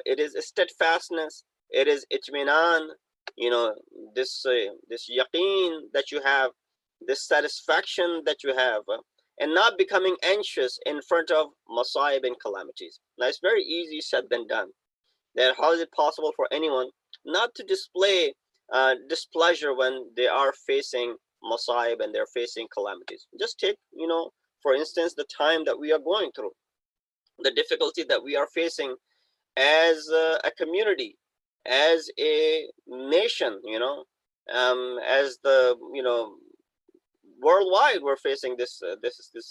it is a steadfastness, it is itminan, this yaqeen that you have, this satisfaction that you have, and not becoming anxious in front of masa'ib and calamities. Now it's very easy said than done. That how is it possible for anyone not to display displeasure when they are facing masa'ib and they're facing calamities? Just take, for instance, the time that we are going through, the difficulty that we are facing as a community, as a nation, as the, worldwide, we're facing this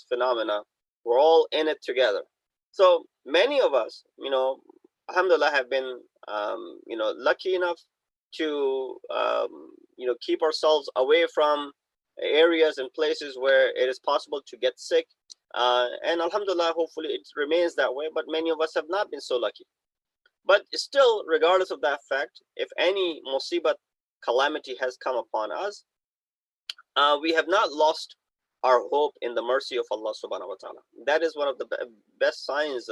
phenomena. We're all in it together. So many of us, alhamdulillah, have been, lucky enough to keep ourselves away from areas and places where it is possible to get sick. And alhamdulillah, hopefully it remains that way, but many of us have not been so lucky. But still, regardless of that fact, if any musibat, calamity has come upon us, we have not lost our hope in the mercy of Allah subhanahu wa ta'ala. That is one of the best signs,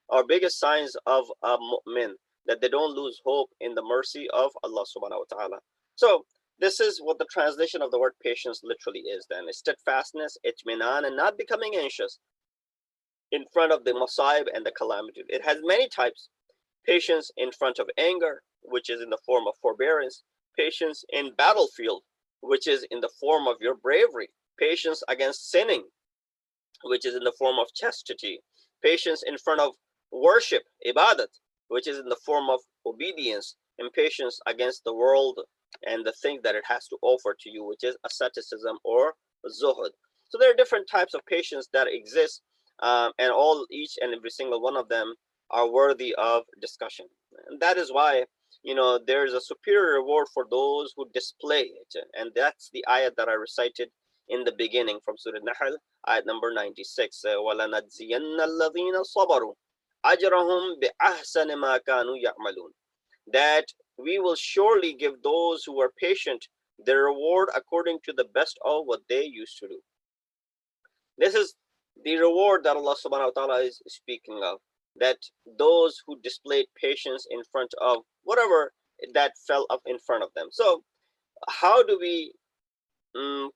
or biggest signs of a mu'min, that they don't lose hope in the mercy of Allah subhanahu wa ta'ala. So this is what the translation of the word patience literally is then. It's steadfastness, itminan, and not becoming anxious in front of the masa'ib and the calamity. It has many types. Patience in front of anger, which is in the form of forbearance. Patience in battlefield, which is in the form of your bravery. Patience against sinning, which is in the form of chastity. Patience in front of worship, ibadat, which is in the form of obedience. And patience against the world and the things that it has to offer to you, which is asceticism or zuhud. So there are different types of patience that exist, and each and every single one of them are worthy of discussion. And that is why, there is a superior reward for those who display it. And that's the ayat that I recited in the beginning from Surah Nahl, ayat number 96. وَلَنَجْزِيَنَّ الَّذِينَ صَبَرُوا أَجْرَهُمْ بِأَحْسَنِ مَا كَانُوا يَعْمَلُونَ. That we will surely give those who are patient their reward according to the best of what they used to do. This is the reward that Allah subhanahu wa ta'ala is speaking of, that those who displayed patience in front of whatever that fell up in front of them. So how do we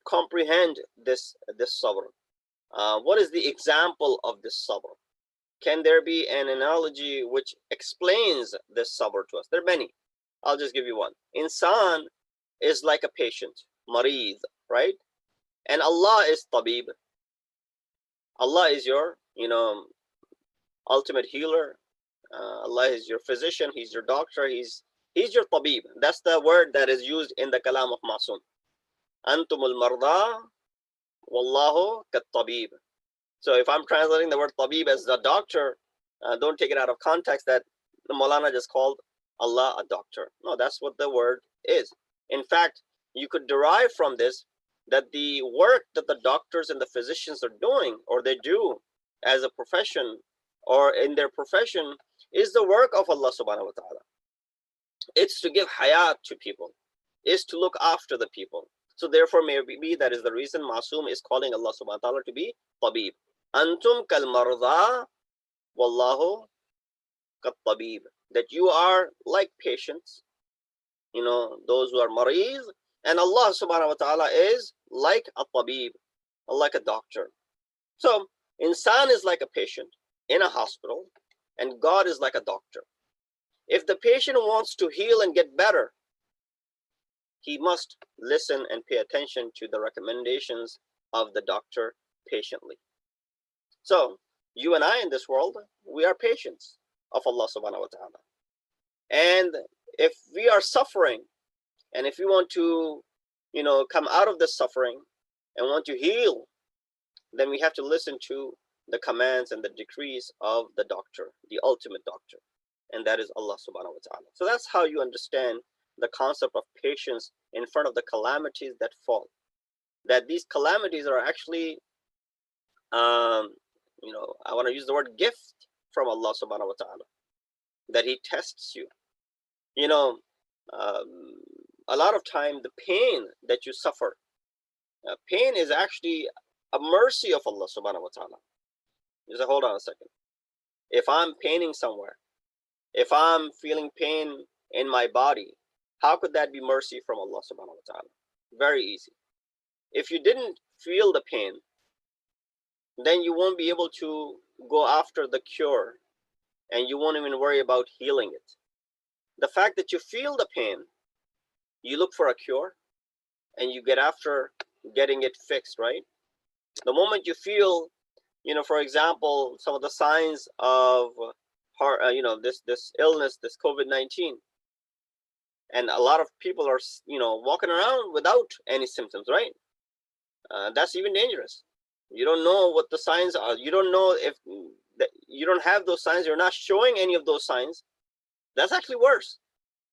comprehend this sabr? What is the example of this sabr? Can there be an analogy which explains this sabr to us? There are many. I'll just give you one. Insan is like a patient, marid, right? And Allah is tabib. Allah is your, ultimate healer. Allah is your physician. He's your doctor. He's your tabib. That's the word that is used in the kalam of Masum. Antumul marda, wallahu kat tabib. So if I'm translating the word tabib as the doctor, don't take it out of context that the Maulana just called Allah a doctor. No, that's what the word is. In fact, you could derive from this that the work that the doctors and the physicians are doing, or they do as a profession or in their profession, is the work of Allah subhanahu wa ta'ala. It's to give hayat to people. It's to look after the people. So therefore, maybe that is the reason Masum is calling Allah subhanahu wa ta'ala to be tabib. Antum kal marda wallahu kat tabib. That you are like patients, those who are mareez, and Allah subhanahu wa ta'ala is like a tabib, like a doctor. So insan is like a patient in a hospital, and God is like a doctor. If the patient wants to heal and get better, he must listen and pay attention to the recommendations of the doctor patiently. So you and I in this world, we are patients of Allah subhanahu wa ta'ala. And if we are suffering, and if we want to, come out of this suffering and want to heal, then we have to listen to the commands and the decrees of the doctor, the ultimate doctor, and that is Allah subhanahu wa ta'ala. So that's how you understand the concept of patience in front of the calamities that fall. That these calamities are actually, I want to use the word gift from Allah subhanahu wa ta'ala, that He tests you. A lot of time the pain that you suffer, pain is actually a mercy of Allah subhanahu wa ta'ala. Just hold on a second. If I'm paining somewhere, if I'm feeling pain in my body, how could that be mercy from Allah subhanahu wa ta'ala? Very easy. If you didn't feel the pain, then you won't be able to go after the cure, and you won't even worry about healing it. The fact that you feel the pain, you look for a cure, and you get after getting it fixed, right? The moment you feel, for example, some of the signs of heart, this illness, this COVID-19, and a lot of people are, walking around without any symptoms, right? That's even dangerous. You don't know what the signs are. You don't know if you don't have those signs. You're not showing any of those signs. That's actually worse,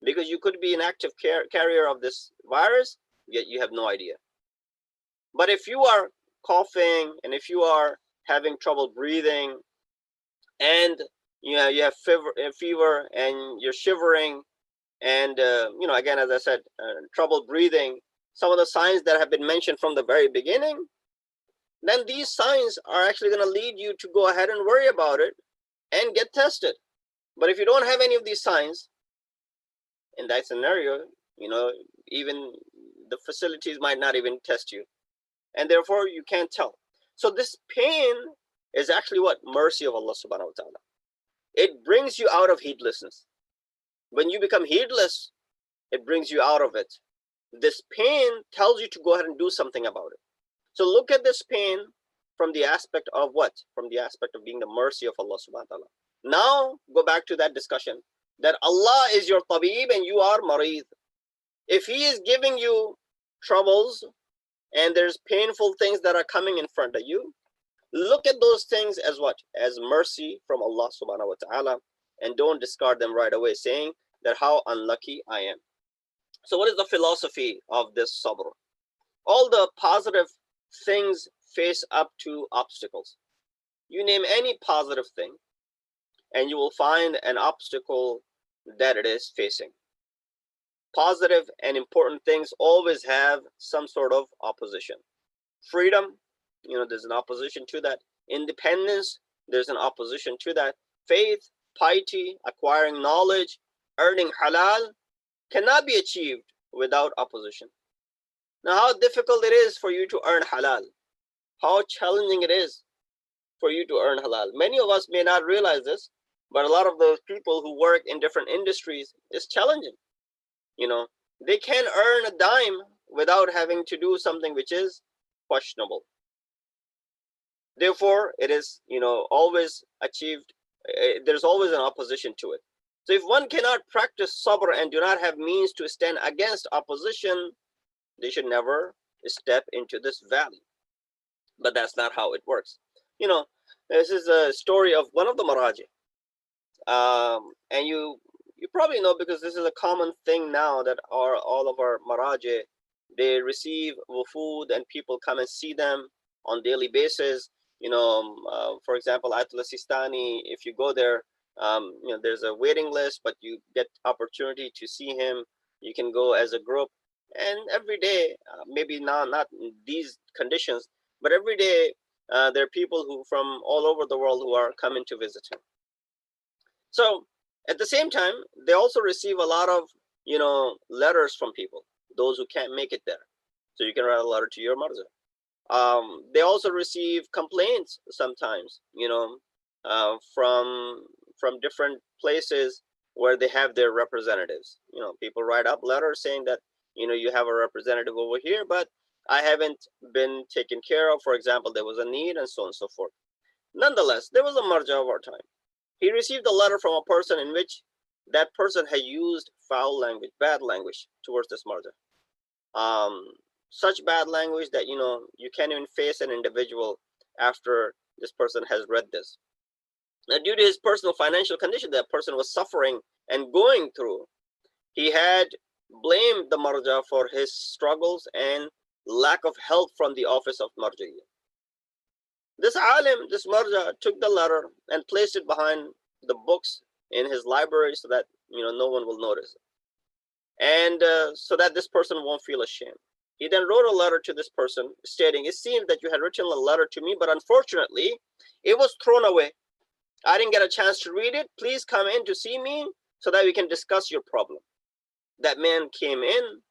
because you could be an active carrier of this virus, yet you have no idea. But if you are coughing and if you are having trouble breathing and you have fever and you're shivering and again, as I said, trouble breathing, some of the signs that have been mentioned from the very beginning, then these signs are actually going to lead you to go ahead and worry about it and get tested. But if you don't have any of these signs, in that scenario, even the facilities might not even test you, and therefore you can't tell. So this pain is actually what? Mercy of Allah subhanahu wa ta'ala. It brings you out of heedlessness. When you become heedless, it brings you out of it. This pain tells you to go ahead and do something about it. So look at this pain from the aspect of what? From the aspect of being the mercy of Allah subhanahu wa ta'ala. Now go back to that discussion that Allah is your tabib and you are marid. If He is giving you troubles and there's painful things that are coming in front of you, look at those things as what? As mercy from Allah subhanahu wa ta'ala, and don't discard them right away saying that how unlucky I am. So what is the philosophy of this sabr? All the positive things face up to obstacles. You name any positive thing and you will find an obstacle that it is facing. Positive and important things always have some sort of opposition. Freedom, there's an opposition to that. Independence, there's an opposition to that. Faith, piety, acquiring knowledge, earning halal cannot be achieved without opposition. Now, how difficult it is for you to earn halal, how challenging it is for you to earn halal. Many of us may not realize this, but a lot of those people who work in different industries, it's challenging. They can't earn a dime without having to do something which is questionable. Therefore, it is, always achieved. There's always an opposition to it. So if one cannot practice sabr and do not have means to stand against opposition, they should never step into this valley. But that's not how it works. This is a story of one of the Maraji. And you probably know, because this is a common thing now, that all of our Maraji, they receive wufud and people come and see them on daily basis. For example, Ayatollah Sistani, if you go there, there's a waiting list, but you get opportunity to see him. You can go as a group, and every day, maybe not in these conditions, but every day there are people who from all over the world who are coming to visit him. So at the same time, they also receive a lot of letters from people, those who can't make it there. So you can write a letter to your marza. They also receive complaints sometimes, from different places where they have their representatives. People write up letters saying that, you have a representative over here, but I haven't been taken care of. For example, there was a need and so on and so forth. Nonetheless, there was a marja of our time. He received a letter from a person in which that person had used foul language, bad language towards this marja. Such bad language that, you can't even face an individual after this person has read this. Now, due to his personal financial condition that person was suffering and going through, he had blamed the marja for his struggles and lack of help from the office of marja'iyya. This alim, this marja, took the letter and placed it behind the books in his library so that, no one will notice it. And so that this person won't feel ashamed. He then wrote a letter to this person stating, it seems that you had written a letter to me, but unfortunately, it was thrown away. I didn't get a chance to read it. Please come in to see me so that we can discuss your problem. That man came in,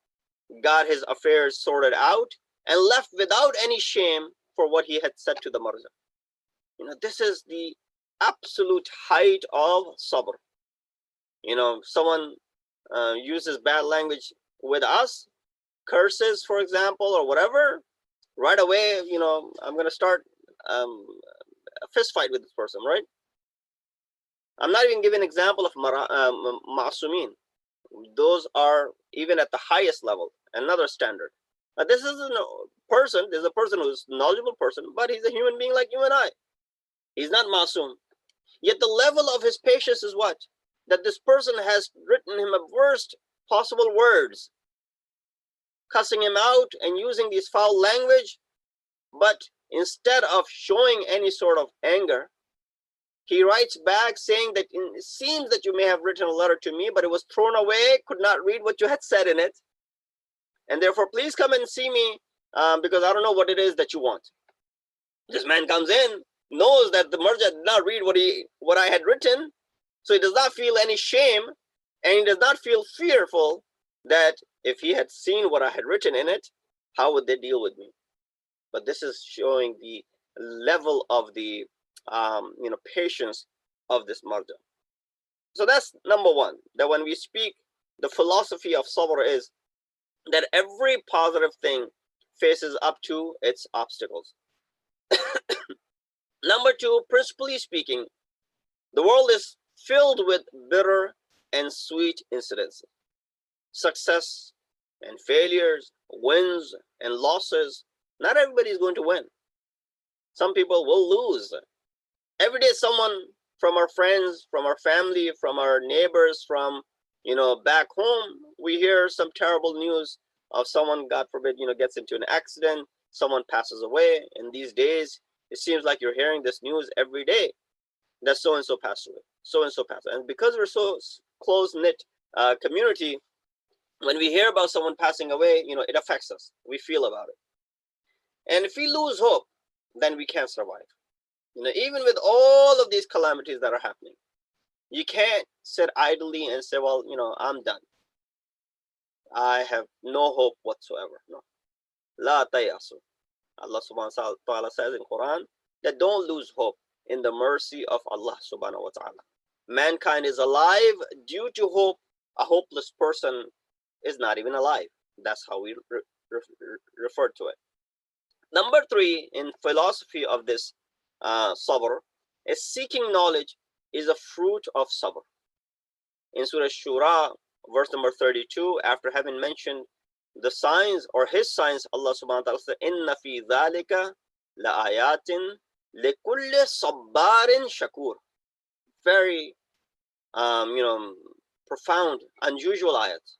got his affairs sorted out, and left without any shame for what he had said to the marja. This is the absolute height of sabr. Someone uses bad language with us, curses, for example, or whatever, right away, I'm going to start a fist fight with this person, right? I'm not even giving an example of ma'asumin. Those are even at the highest level, another standard. Now, this is a person, there's a person who's a knowledgeable person, but he's a human being like you and I. He's not ma'asum. Yet the level of his patience is what? That this person has written him a worst possible words, cussing him out and using this foul language. But instead of showing any sort of anger, he writes back saying that it seems that you may have written a letter to me, but it was thrown away, could not read what you had said in it. And therefore, please come and see me because I don't know what it is that you want. This man comes in, knows that the Marja did not read what I had written, so he does not feel any shame, and he does not feel fearful that if he had seen what I had written in it, how would they deal with me? But this is showing the level of the patience of this Marja. So that's number one, that when we speak, the philosophy of sabr is that every positive thing faces up to its obstacles. Number two, principally speaking, the world is filled with bitter and sweet incidents, success and failures, wins and losses. Not everybody is going to win. Some people will lose. Every day someone from our friends, from our family, from our neighbors, from back home, we hear some terrible news of someone, God forbid, gets into an accident, someone passes away. And these days, it seems like you're hearing this news every day that so and so passed away, so and so passed away. And because we're so close-knit community, when we hear about someone passing away, it affects us. We feel about it. And if we lose hope, then we can't survive. Even with all of these calamities that are happening, you can't sit idly and say, well, I'm done. I have no hope whatsoever. No. La tayasu. Allah subhanahu wa ta'ala says in Quran that don't lose hope in the mercy of Allah subhanahu wa ta'ala. Mankind is alive due to hope. A hopeless person is not even alive. That's how we refer to it. Number three, in philosophy of this sabr, is seeking knowledge is a fruit of sabr. In Surah Shura, verse number 32, after having mentioned the signs or his signs, Allah subhanahu wa ta'ala said, Inna fi dhalika la ayatin likulli sabbarin shakur. Very profound, unusual ayats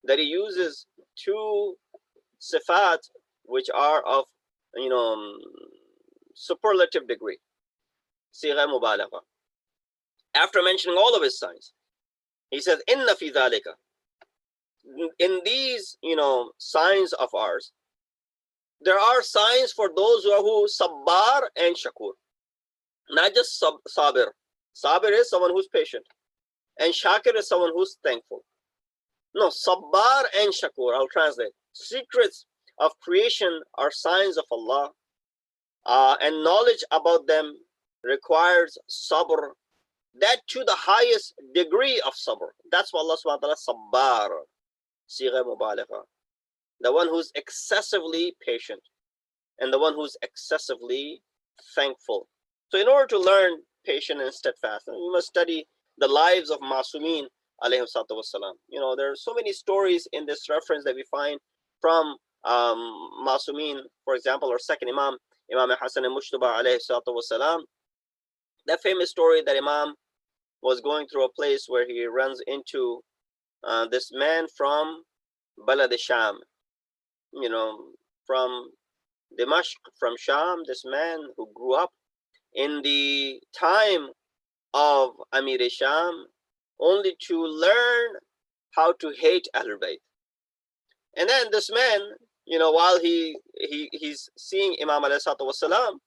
that he uses two sifat which are of superlative degree, sigha mubalagha. After mentioning all of his signs, he says, Inna fi dhalika. In these signs of ours, there are signs for those who sabbar and shakur. Not just sabir. Sabir is someone who's patient, and shakir is someone who's thankful. No, sabbar and shakur, I'll translate. Secrets of creation are signs of Allah, and knowledge about them requires sabr, that to the highest degree of sabr. That's what Allah subhanahu wa ta'ala sabbar, sigha mubalagha, the one who's excessively patient and the one who's excessively thankful. So in order to learn patience and steadfastness, we must study the lives of Masumin alayhi salatu wassalam. There are so many stories in this reference that we find from Masumin, for example, or second Imam Hassan al-Mushtaba alayhi salatu wassalam. That famous story that Imam was going through a place where he runs into this man from Balad Sham, from Dimashq, from Sham, this man who grew up in the time of Amir Sham, only to learn how to hate Ahlul Bayt. And then this man, while he's seeing Imam alayhi salatu wasalam,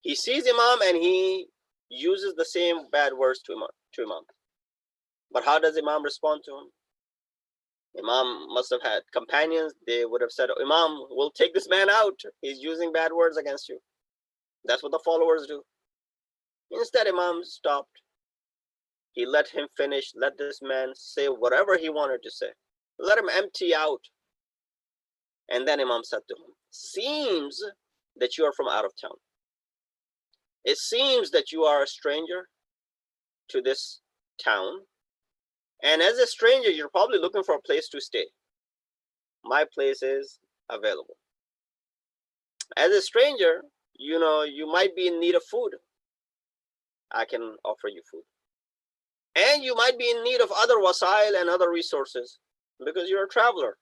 he sees Imam and he uses the same bad words to Imam. But how does Imam respond to him? Imam must have had companions. They would have said, Imam, we'll take this man out. He's using bad words against you. That's what the followers do. Instead, Imam stopped. He let him finish. Let this man say whatever he wanted to say. Let him empty out. And then Imam said to him, seems that you are from out of town. It seems that you are a stranger to this town. And as a stranger, you're probably looking for a place to stay. My place is available. As a stranger, you might be in need of food. I can offer you food. And you might be in need of other wasail and other resources because you're a traveler.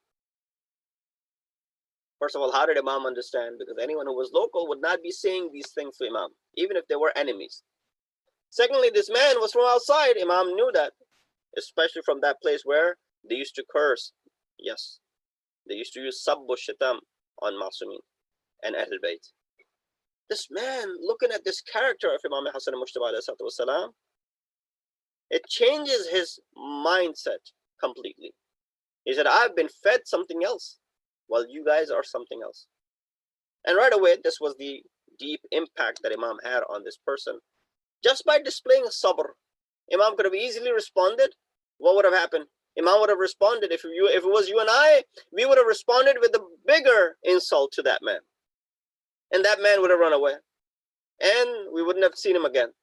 First of all, how did Imam understand? Because anyone who was local would not be saying these things to Imam, even if they were enemies. Secondly, this man was from outside. Imam knew that, especially from that place where they used to curse. Yes, they used to use sabbu shitam on Masumin and Ahlul Bayt. This man, looking at this character of Imam Hassan al-Mujtaba, it changes his mindset completely. He said, I've been fed something else while you guys are something else. And right away, this was the deep impact that Imam had on this person. Just by displaying sabr, Imam could have easily responded. What would have happened? Imam would have responded, if it was you and I, we would have responded with a bigger insult to that man. And that man would have run away. And we wouldn't have seen him again.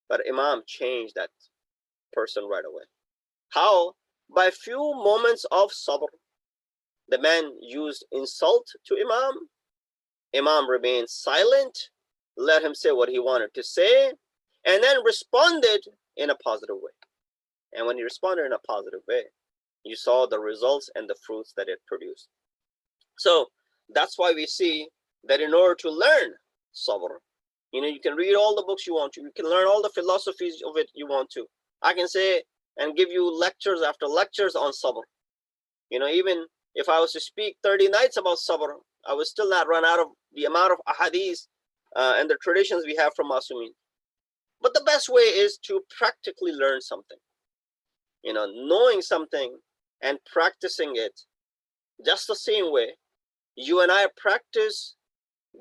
But Imam changed that person right away. How? By a few moments of sabr. The man used insult to Imam. Imam remained silent, let him say what he wanted to say, and then responded in a positive way. And when he responded in a positive way, you saw the results and the fruits that it produced. So that's why we see that in order to learn sabr, you can read all the books you want to, you can learn all the philosophies of it you want to. I can say and give you lectures after lectures on sabr. Even if I was to speak 30 nights about sabr, I would still not run out of the amount of ahadith and the traditions we have from Masumin. But the best way is to practically learn something. Knowing something and practicing it just the same way you and I practice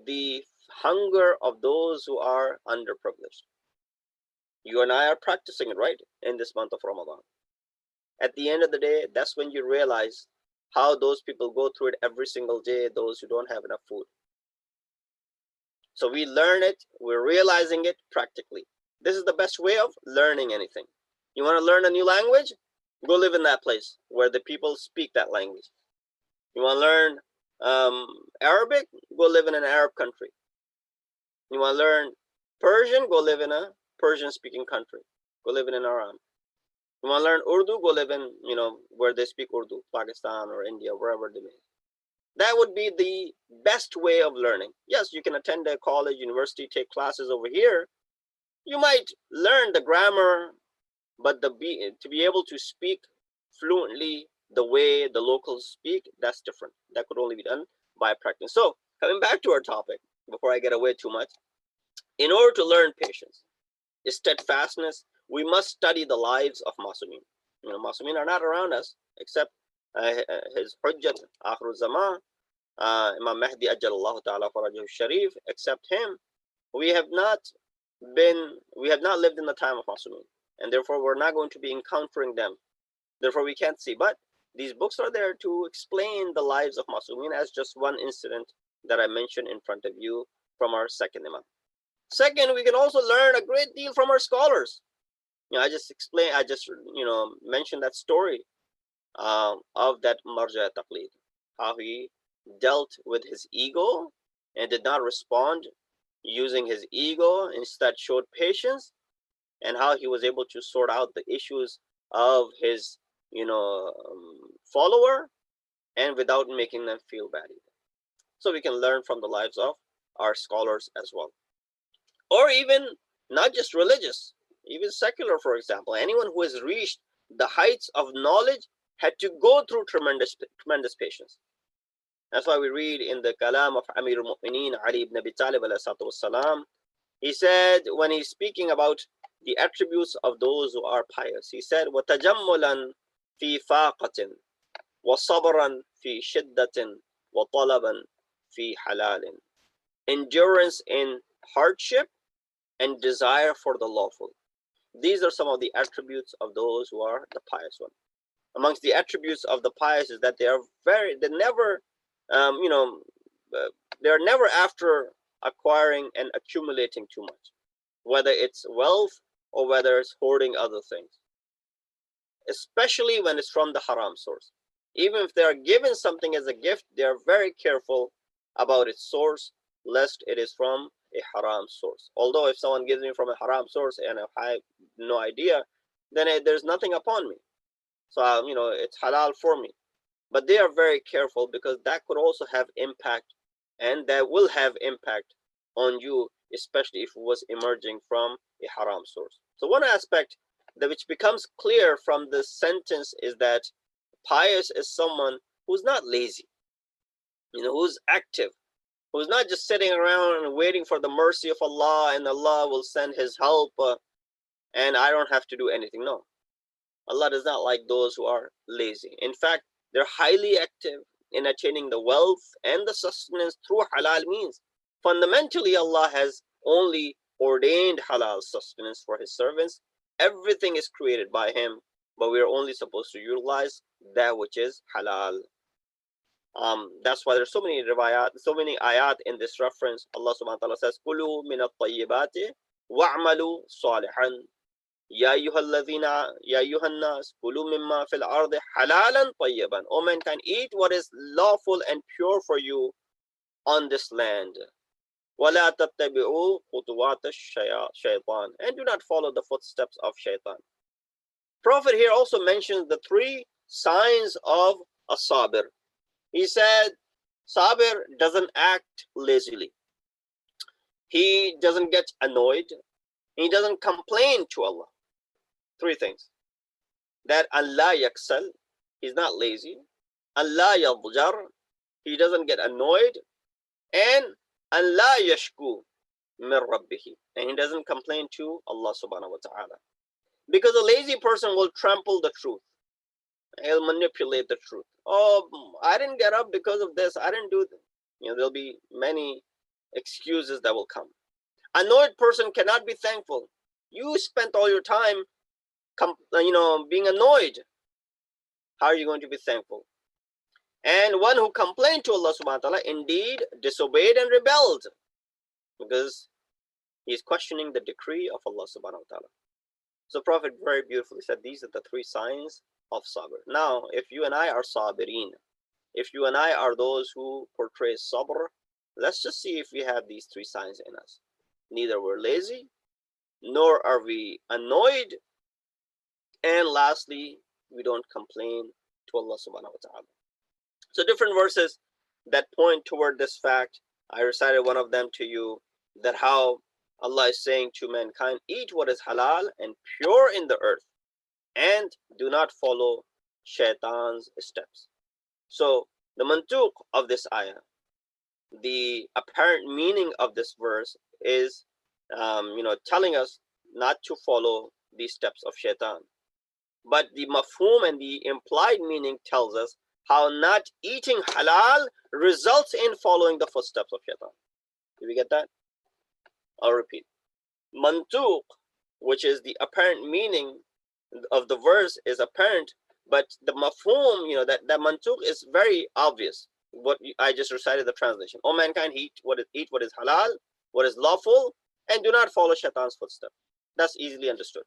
the hunger of those who are underprivileged. You and I are practicing it right in this month of Ramadan. At the end of the day, that's when you realize how those people go through it every single day, those who don't have enough food. So we learn it, we're realizing it practically. This is the best way of learning anything. You want to learn a new language? Go live in that place where the people speak that language. You want to learn Arabic? Go live in an Arab country. You want to learn Persian? Go live in a Persian-speaking country. Go live in Iran. You want to learn Urdu? Go live in, where they speak Urdu, Pakistan or India, wherever they may. That would be the best way of learning. Yes, you can attend a college, university, take classes over here. You might learn the grammar, but to be able to speak fluently the way the locals speak, that's different. That could only be done by practice. So coming back to our topic, before I get away too much, in order to learn patience, steadfastness, we must study the lives of Masumin. Masumin are not around us except his Hujjat, Akhir Zaman, Imam Mahdi Ajjalallahu Ta'ala Farajahu Sharif, except him. We have not lived in the time of Masumin, and therefore we're not going to be encountering them. Therefore we can't see. But these books are there to explain the lives of Masumin, as just one incident that I mentioned in front of you from our second Imam. Second, we can also learn a great deal from our scholars. I just mentioned that story of that Marja Taqlid, how he dealt with his ego and did not respond using his ego, instead showed patience, and how he was able to sort out the issues of his follower, and without making them feel bad either. So we can learn from the lives of our scholars as well. Or even not just religious, even secular, for example. Anyone who has reached the heights of knowledge had to go through tremendous patience. That's why we read in the Kalam of Amir al-Mu'mineen Ali ibn Abi Talib alayhi. He said, when he's speaking about the attributes of those who are pious, he said, وَتَجَمُّلًا فِي فَاقَةٍ وَصَبْرًا فِي شِدَّةٍ وَطَلَبًا فِي حَلَالٍ. Endurance in hardship and desire for the lawful. These are some of the attributes of those who are the pious one. Amongst the attributes of the pious is that they're never after acquiring and accumulating too much, whether it's wealth or whether it's hoarding other things, especially when it's from the haram source. Even if they are given something as a gift, they are very careful about its source, lest it is from a haram source. Although if someone gives me from a haram source and I have no idea, then there's nothing upon me. So it's halal for me. But they are very careful because that could also have impact, and that will have impact on you, especially if it was emerging from a haram source. So one aspect that which becomes clear from this sentence is that pious is someone who's not lazy, who's active, who's not just sitting around and waiting for the mercy of Allah and Allah will send his help and I don't have to do anything. No, Allah does not like those who are lazy. In fact, they're highly active in attaining the wealth and the sustenance through halal means. Fundamentally, Allah has only ordained halal sustenance for his servants. Everything is created by him, but we are only supposed to utilize that which is halal. That's why there's so many riwayat, so many ayat in this reference. Allah subhanahu wa ta'ala says, Kulu min at-tayyibati wa'malu salihan. Ya ayyuhalladhina, ya ayyuhannas, kulu mimma fil ardi halalan tayyiban. O mankind, eat what is lawful and pure for you on this land. وَلَا تَتَّبِعُوا خُطُوَاتَ الشَّيْطَانِ. And do not follow the footsteps of shaitan. Prophet here also mentions the 3 signs of a sabir. He said, sabir doesn't act lazily. He doesn't get annoyed. He doesn't complain to Allah. 3 things. That Allah yaksal, he's not lazy. Allah yadjar, he doesn't get annoyed. And Allah yashku min rabbihi, and he doesn't complain to Allah subhanahu wa ta'ala. Because a lazy person will trample the truth. He'll manipulate the truth. Oh, I didn't get up because of this. I didn't do this. There'll be many excuses that will come. Annoyed person cannot be thankful. You spent all your time being annoyed. How are you going to be thankful? And one who complained to Allah subhanahu wa ta'ala indeed disobeyed and rebelled, because he is questioning the decree of Allah subhanahu wa ta'ala. So Prophet very beautifully said these are the 3 signs of sabr. Now, if you and I are sabirin, if you and I are those who portray sabr, let's just see if we have these 3 signs in us. Neither we're lazy, nor are we annoyed, and lastly, we don't complain to Allah subhanahu wa ta'ala. So different verses that point toward this fact. I recited one of them to you, that how Allah is saying to mankind, eat what is halal and pure in the earth, and do not follow shaitan's steps. So the mantuq of this ayah, the apparent meaning of this verse is telling us not to follow the steps of shaitan. But the mafhum and the implied meaning tells us how not eating halal results in following the footsteps of shaitan. Did we get that? I'll repeat. Mantuq, which is the apparent meaning of the verse, is apparent, but the mafhum, that mantuq is very obvious. What I just recited the translation. O mankind, eat what is halal, what is lawful, and do not follow shaitan's footsteps. That's easily understood.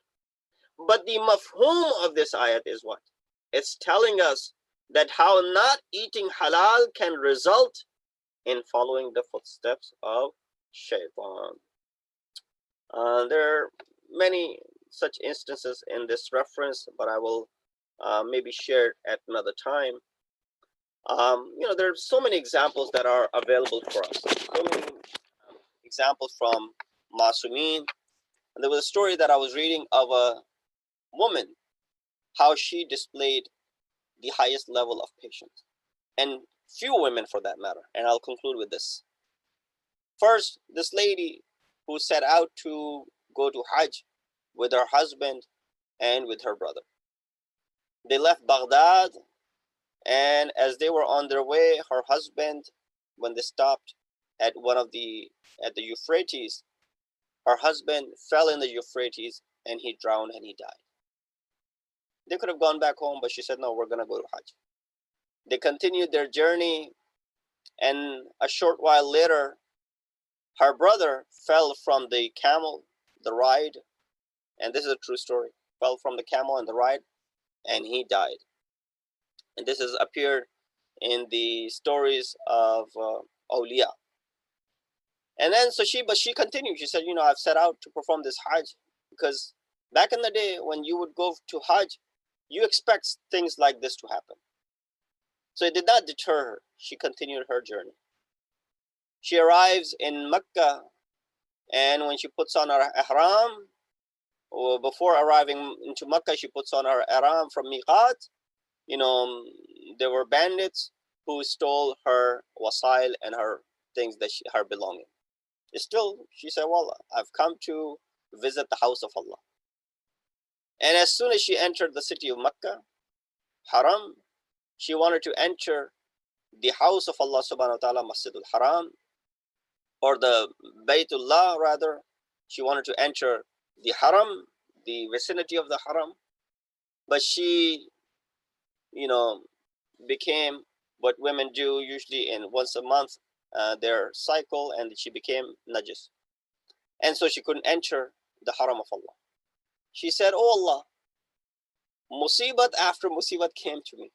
But the mafhum of this ayat is what? It's telling us that how not eating halal can result in following the footsteps of shaitan. There are many such instances in this reference, but I will maybe share it at another time. There are so many examples that are available for us. So many examples from Masumin. And there was a story that I was reading of a woman, how she displayed the highest level of patience, and few women for that matter. And I'll conclude with this. First, this lady who set out to go to Hajj with her husband and with her brother. They left Baghdad, and as they were on their way, her husband, when they stopped at the Euphrates, her husband fell in the Euphrates and he drowned and he died. They could have gone back home, but she said, no, we're going to go to Hajj. They continued their journey, and a short while later, her brother fell from the camel, the ride, and this is a true story, fell from the camel and the ride, and he died. And this has appeared in the stories of awliya. And then but she continued. She said, I've set out to perform this Hajj because back in the day when you would go to Hajj, you expect things like this to happen. So it did not deter her. She continued her journey. She arrives in Mecca, and when she puts on her ihram, or before arriving into Mecca, she puts on her ihram from Miqat. There were bandits who stole her wasail and her things her belonging. Still, she said, well, I've come to visit the house of Allah. And as soon as she entered the city of Mecca, Haram, she wanted to enter the house of Allah subhanahu wa ta'ala, Masjid-e-Ali, or the Baytullah rather. She wanted to enter the Haram, the vicinity of the Haram. But she, became what women do usually in once a month, their cycle, and she became najis. And so she couldn't enter the Haram of Allah. She said, oh Allah, musibat after musibat came to me.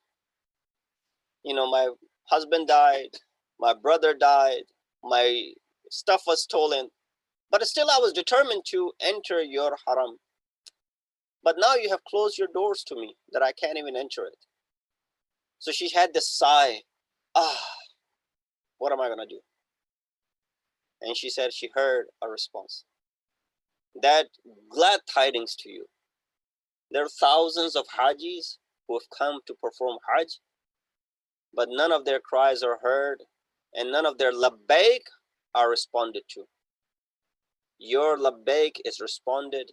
My husband died, my brother died, my stuff was stolen, but still I was determined to enter your Haram. But now you have closed your doors to me that I can't even enter it. So she had this sigh, what am I going to do? And she said she heard a response. That glad tidings to you. There are thousands of Hajis who have come to perform Hajj, but none of their cries are heard and none of their labbaik are responded to. Your labbaik is responded.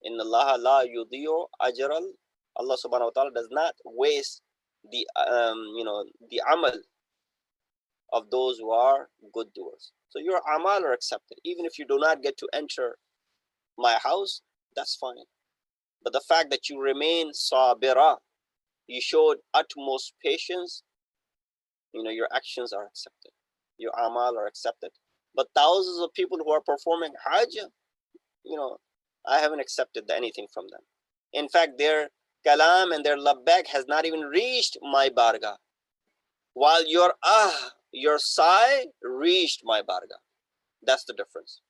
Inna Allah la yudiyu ajral. Allah subhanahu wa ta'ala does not waste the amal of those who are good doers. So your amal are accepted. Even if you do not get to enter my house, that's fine. But the fact that you remain sabira, you showed utmost patience, your actions are accepted. Your amal are accepted. But thousands of people who are performing Hajj, I haven't accepted anything from them. In fact, their kalam and their labbaik has not even reached my bargah. While your sigh reached my bargah. That's the difference.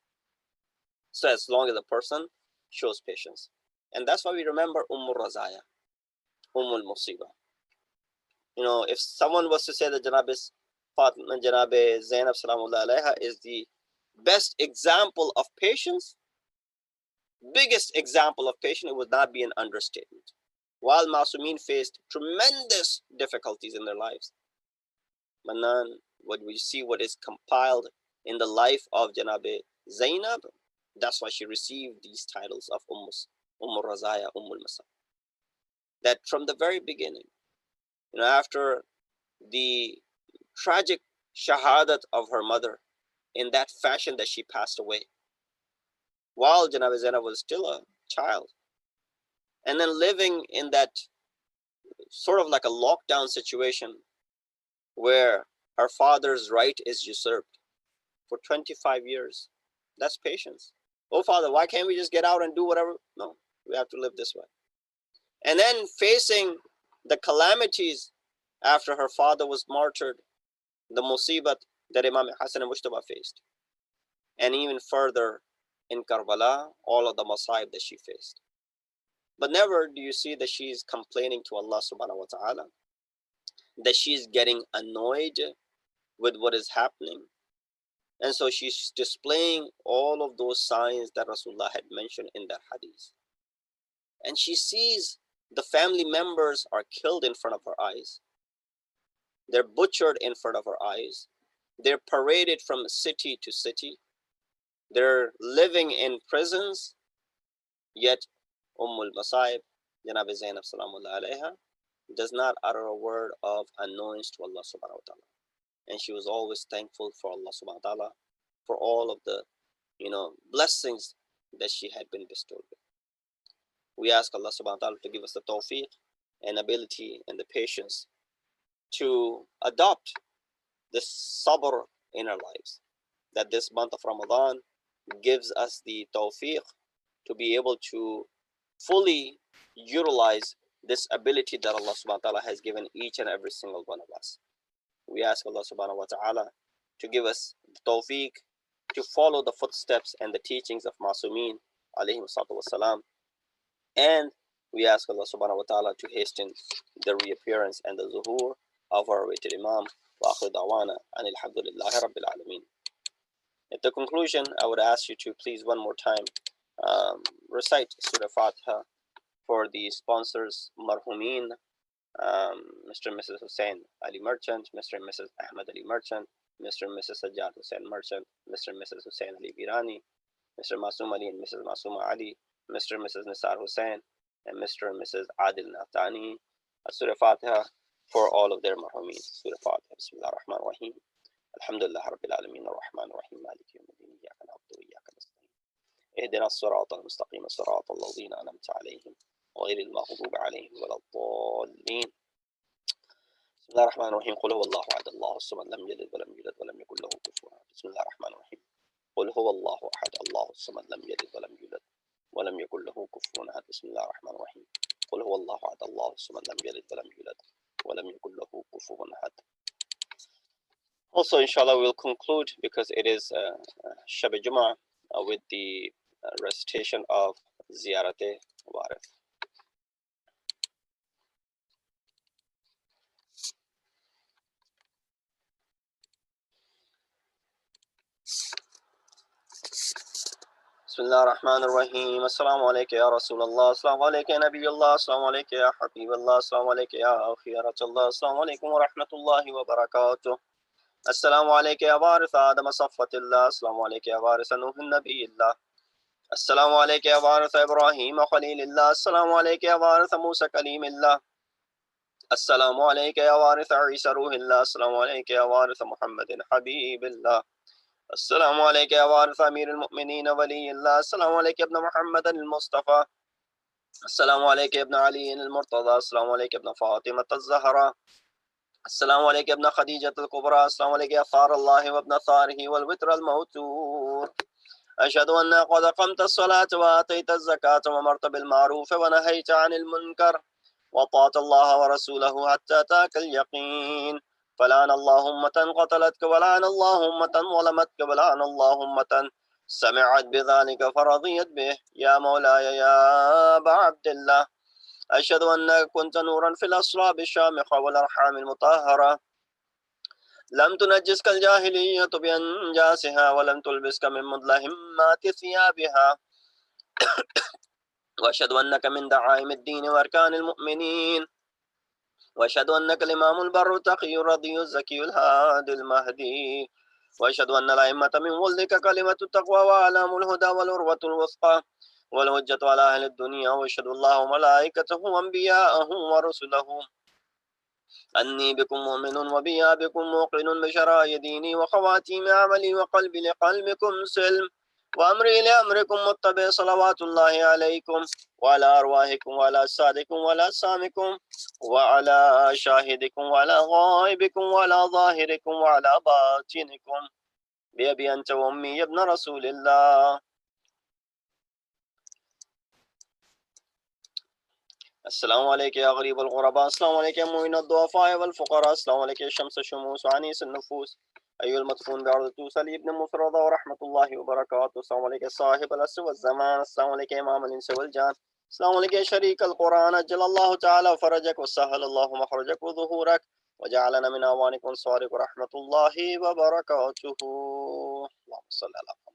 So as long as the person shows patience. And that's why we remember Razaya, Musiba. If someone was to say that Janabe Zainab Salamullah Alaiha is the best example of patience, biggest example of patience, it would not be an understatement. While Masumin faced tremendous difficulties in their lives, Manan, what we see what is compiled in the life of Janabe Zainab, that's why she received these titles of Razaya, Masa. That from the very beginning, after the tragic shahadat of her mother, in that fashion that she passed away, while Janabe Zainab was still a child, and then living in that sort of like a lockdown situation where her father's right is usurped for 25 years. That's patience. Oh, Father, why can't we just get out and do whatever? No, we have to live this way. And then facing the calamities after her father was martyred, the musibat that Imam Hassan and Mushtaba faced. And even further in Karbala, all of the masaib that she faced. But never do you see that she's complaining to Allah subhanahu wa ta'ala, that she's getting annoyed with what is happening. And so she's displaying all of those signs that Rasulullah had mentioned in that hadith. And she sees the family members are killed in front of her eyes. They're butchered in front of her eyes. They're paraded from city to city. They're living in prisons. Yet Masaib, Janab Zainab Salamullah Alaiha, does not utter a word of annoyance to Allah subhanahu wa ta'ala. And she was always thankful for Allah subhanahu wa ta'ala for all of the blessings that she had been bestowed with. We ask Allah subhanahu wa ta'ala to give us the tawfiq and ability and the patience to adopt this sabr in our lives. That this month of Ramadan gives us the tawfiq to be able to fully utilize this ability that Allah subhanahu wa ta'ala has given each and every single one of us. We ask Allah subhanahu wa ta'ala to give us the tawfiq to follow the footsteps and the teachings of Masumeen alayhi salatu wassalam. And we ask Allah subhanahu wa ta'ala to hasten the reappearance and the zuhur of our awaited Imam. Wa akhir da'wana anil hamdulillahi rabbil alameen. At the conclusion, I would ask you to please one more time recite Surah Fatiha for the sponsors, Marhumeen, Mr. and Mrs. Hussein Ali Merchant, Mr. and Mrs. Ahmed Ali Merchant, Mr. and Mrs. Sajjad Hussein Merchant, Mr. and Mrs. Hussein Ali Birani, Mr. Masum Ali and Mrs. Masuma Ali, Mr. and Mrs. Nisar Hussein, and Mr. and Mrs. Adil Naftani. Surah Fatiha for all of their marhumeen. Surah Fatiha. Bismillah ar-Rahman ar-Rahim. Alhamdulillah Rabbil Alameen ar-Rahman ar-Rahim. Maliki yawmiddin. Iyyaka na'budu wa iyyaka nasta'in. Ihdina as-sirata al-mustaqim, as-sirata alladhina an'amta alayhim غير المغضوب عليهم ولا الضالين. بسم الله الرحمن الرحيم. قل هو الله أحد الله الصمد لم يلد ولم يولد ولم يكن له كفوا أحد. بسم الله الرحمن الرحيم. قل هو الله أحد الله الصمد لم يلد ولم يولد ولم يكن له كفوا أحد. بسم الله الرحمن الرحيم. قل هو الله أحد الله الصمد لم يلد ولم يولد ولم يكن له كفوا أحد. Also, inshallah, we'll conclude because it is Shab Jummah with the recitation of Ziyarate Warith. Bismillah ar-Rahman ar-Rahim. Assalamu alayka ya Rasulullah. Assalamu alayka ya Nabiyullah. Assalamu alayka ya Habibullah. Assalamu alayka ya Akhiratullah. Assalamu alaykum wa rahmatullahi wa barakatuh. Assalamu alayka ya Warith Adam Saffatillah. Assalamu alayka ya Warith Nuh Nabiyillah. Assalamu alayka ya Warith Ibrahim Khalilillah. Assalamu alayka ya Warith Musa Kalimillah. Assalamu alayka ya Warith Isa Ruhillah. Assalamu alayka ya Warith Muhammadin Habibillah. السلام عليك يا وارث أمير المؤمنين ولي الله. السلام عليك يا ابن محمد المصطفى. السلام عليك يا ابن علي المرتضى. السلام عليك يا ابن فاطمة الزهراء. السلام عليك يا ابن خديجة الكبرى. السلام عليك يا ثار الله وابن ثاره والوتر الموتور. أشهد أنك قد قمت الصلاة وآتيت الزكاة وأمرت بالمعروف ونهيت عن المنكر وطاعت الله ورسوله حتى أتاك اليقين. فلعن الله أمة قتلتك ولعن الله أمة ظلمتك ولعن الله أمة سمعت بذلك فرضيت به. يا مولاي يا أبا عبد الله أشهد أنك كنت نورا في الأصلاب الشامخة والأرحام المطهرة لم تنجسك الجاهلية بأنجاسها ولم تلبسك من مدلهمات ثيابها. وأشهد أنك من دعائم الدين وأركان المؤمنين. وأشهد أنك الإمام البر التقي الرضي الزكي الهادي المهدي. وأشهد أن الأئمة من ولدك كلمة التقوى وأعلام الهدى والعروة الوثقى والهجة على أهل الدنيا. وأشهد الله وملائكته وأنبياءه ورسله أني بكم مؤمن وبي بكم موقن بشرائع ديني وخواتيم عملي وقلبي لقلبكم سلم وأمري لأمركم متبع. صلوات الله عليكم وعلى أرواحكم وعلى أجسادكم وعلى أجسامكم وعلى شاهدكم وعلى غائبكم وعلى ظاهركم وعلى باطنكم بأبي أنت وأمي يا ابن رسول الله. السلام عليك يا غريب الغرباء. السلام عليك يا معين الضعفاء والفقراء. السلام عليك يا شمس الشموس وعنيس النفوس أيها المدفون بعرض توسل ابن مفرضة ورحمة الله وبركاته. السلام عليك صاحب الأسر والزمان. السلام عليك إمام الإنس والجان. السلام عليك يا شريك القرآن. أجل الله تعالى فرجك وسهل الله مخرجك وظهورك وجعلنا من أعوانك وانصارك ورحمة الله وبركاته. اللهم صل على محمد.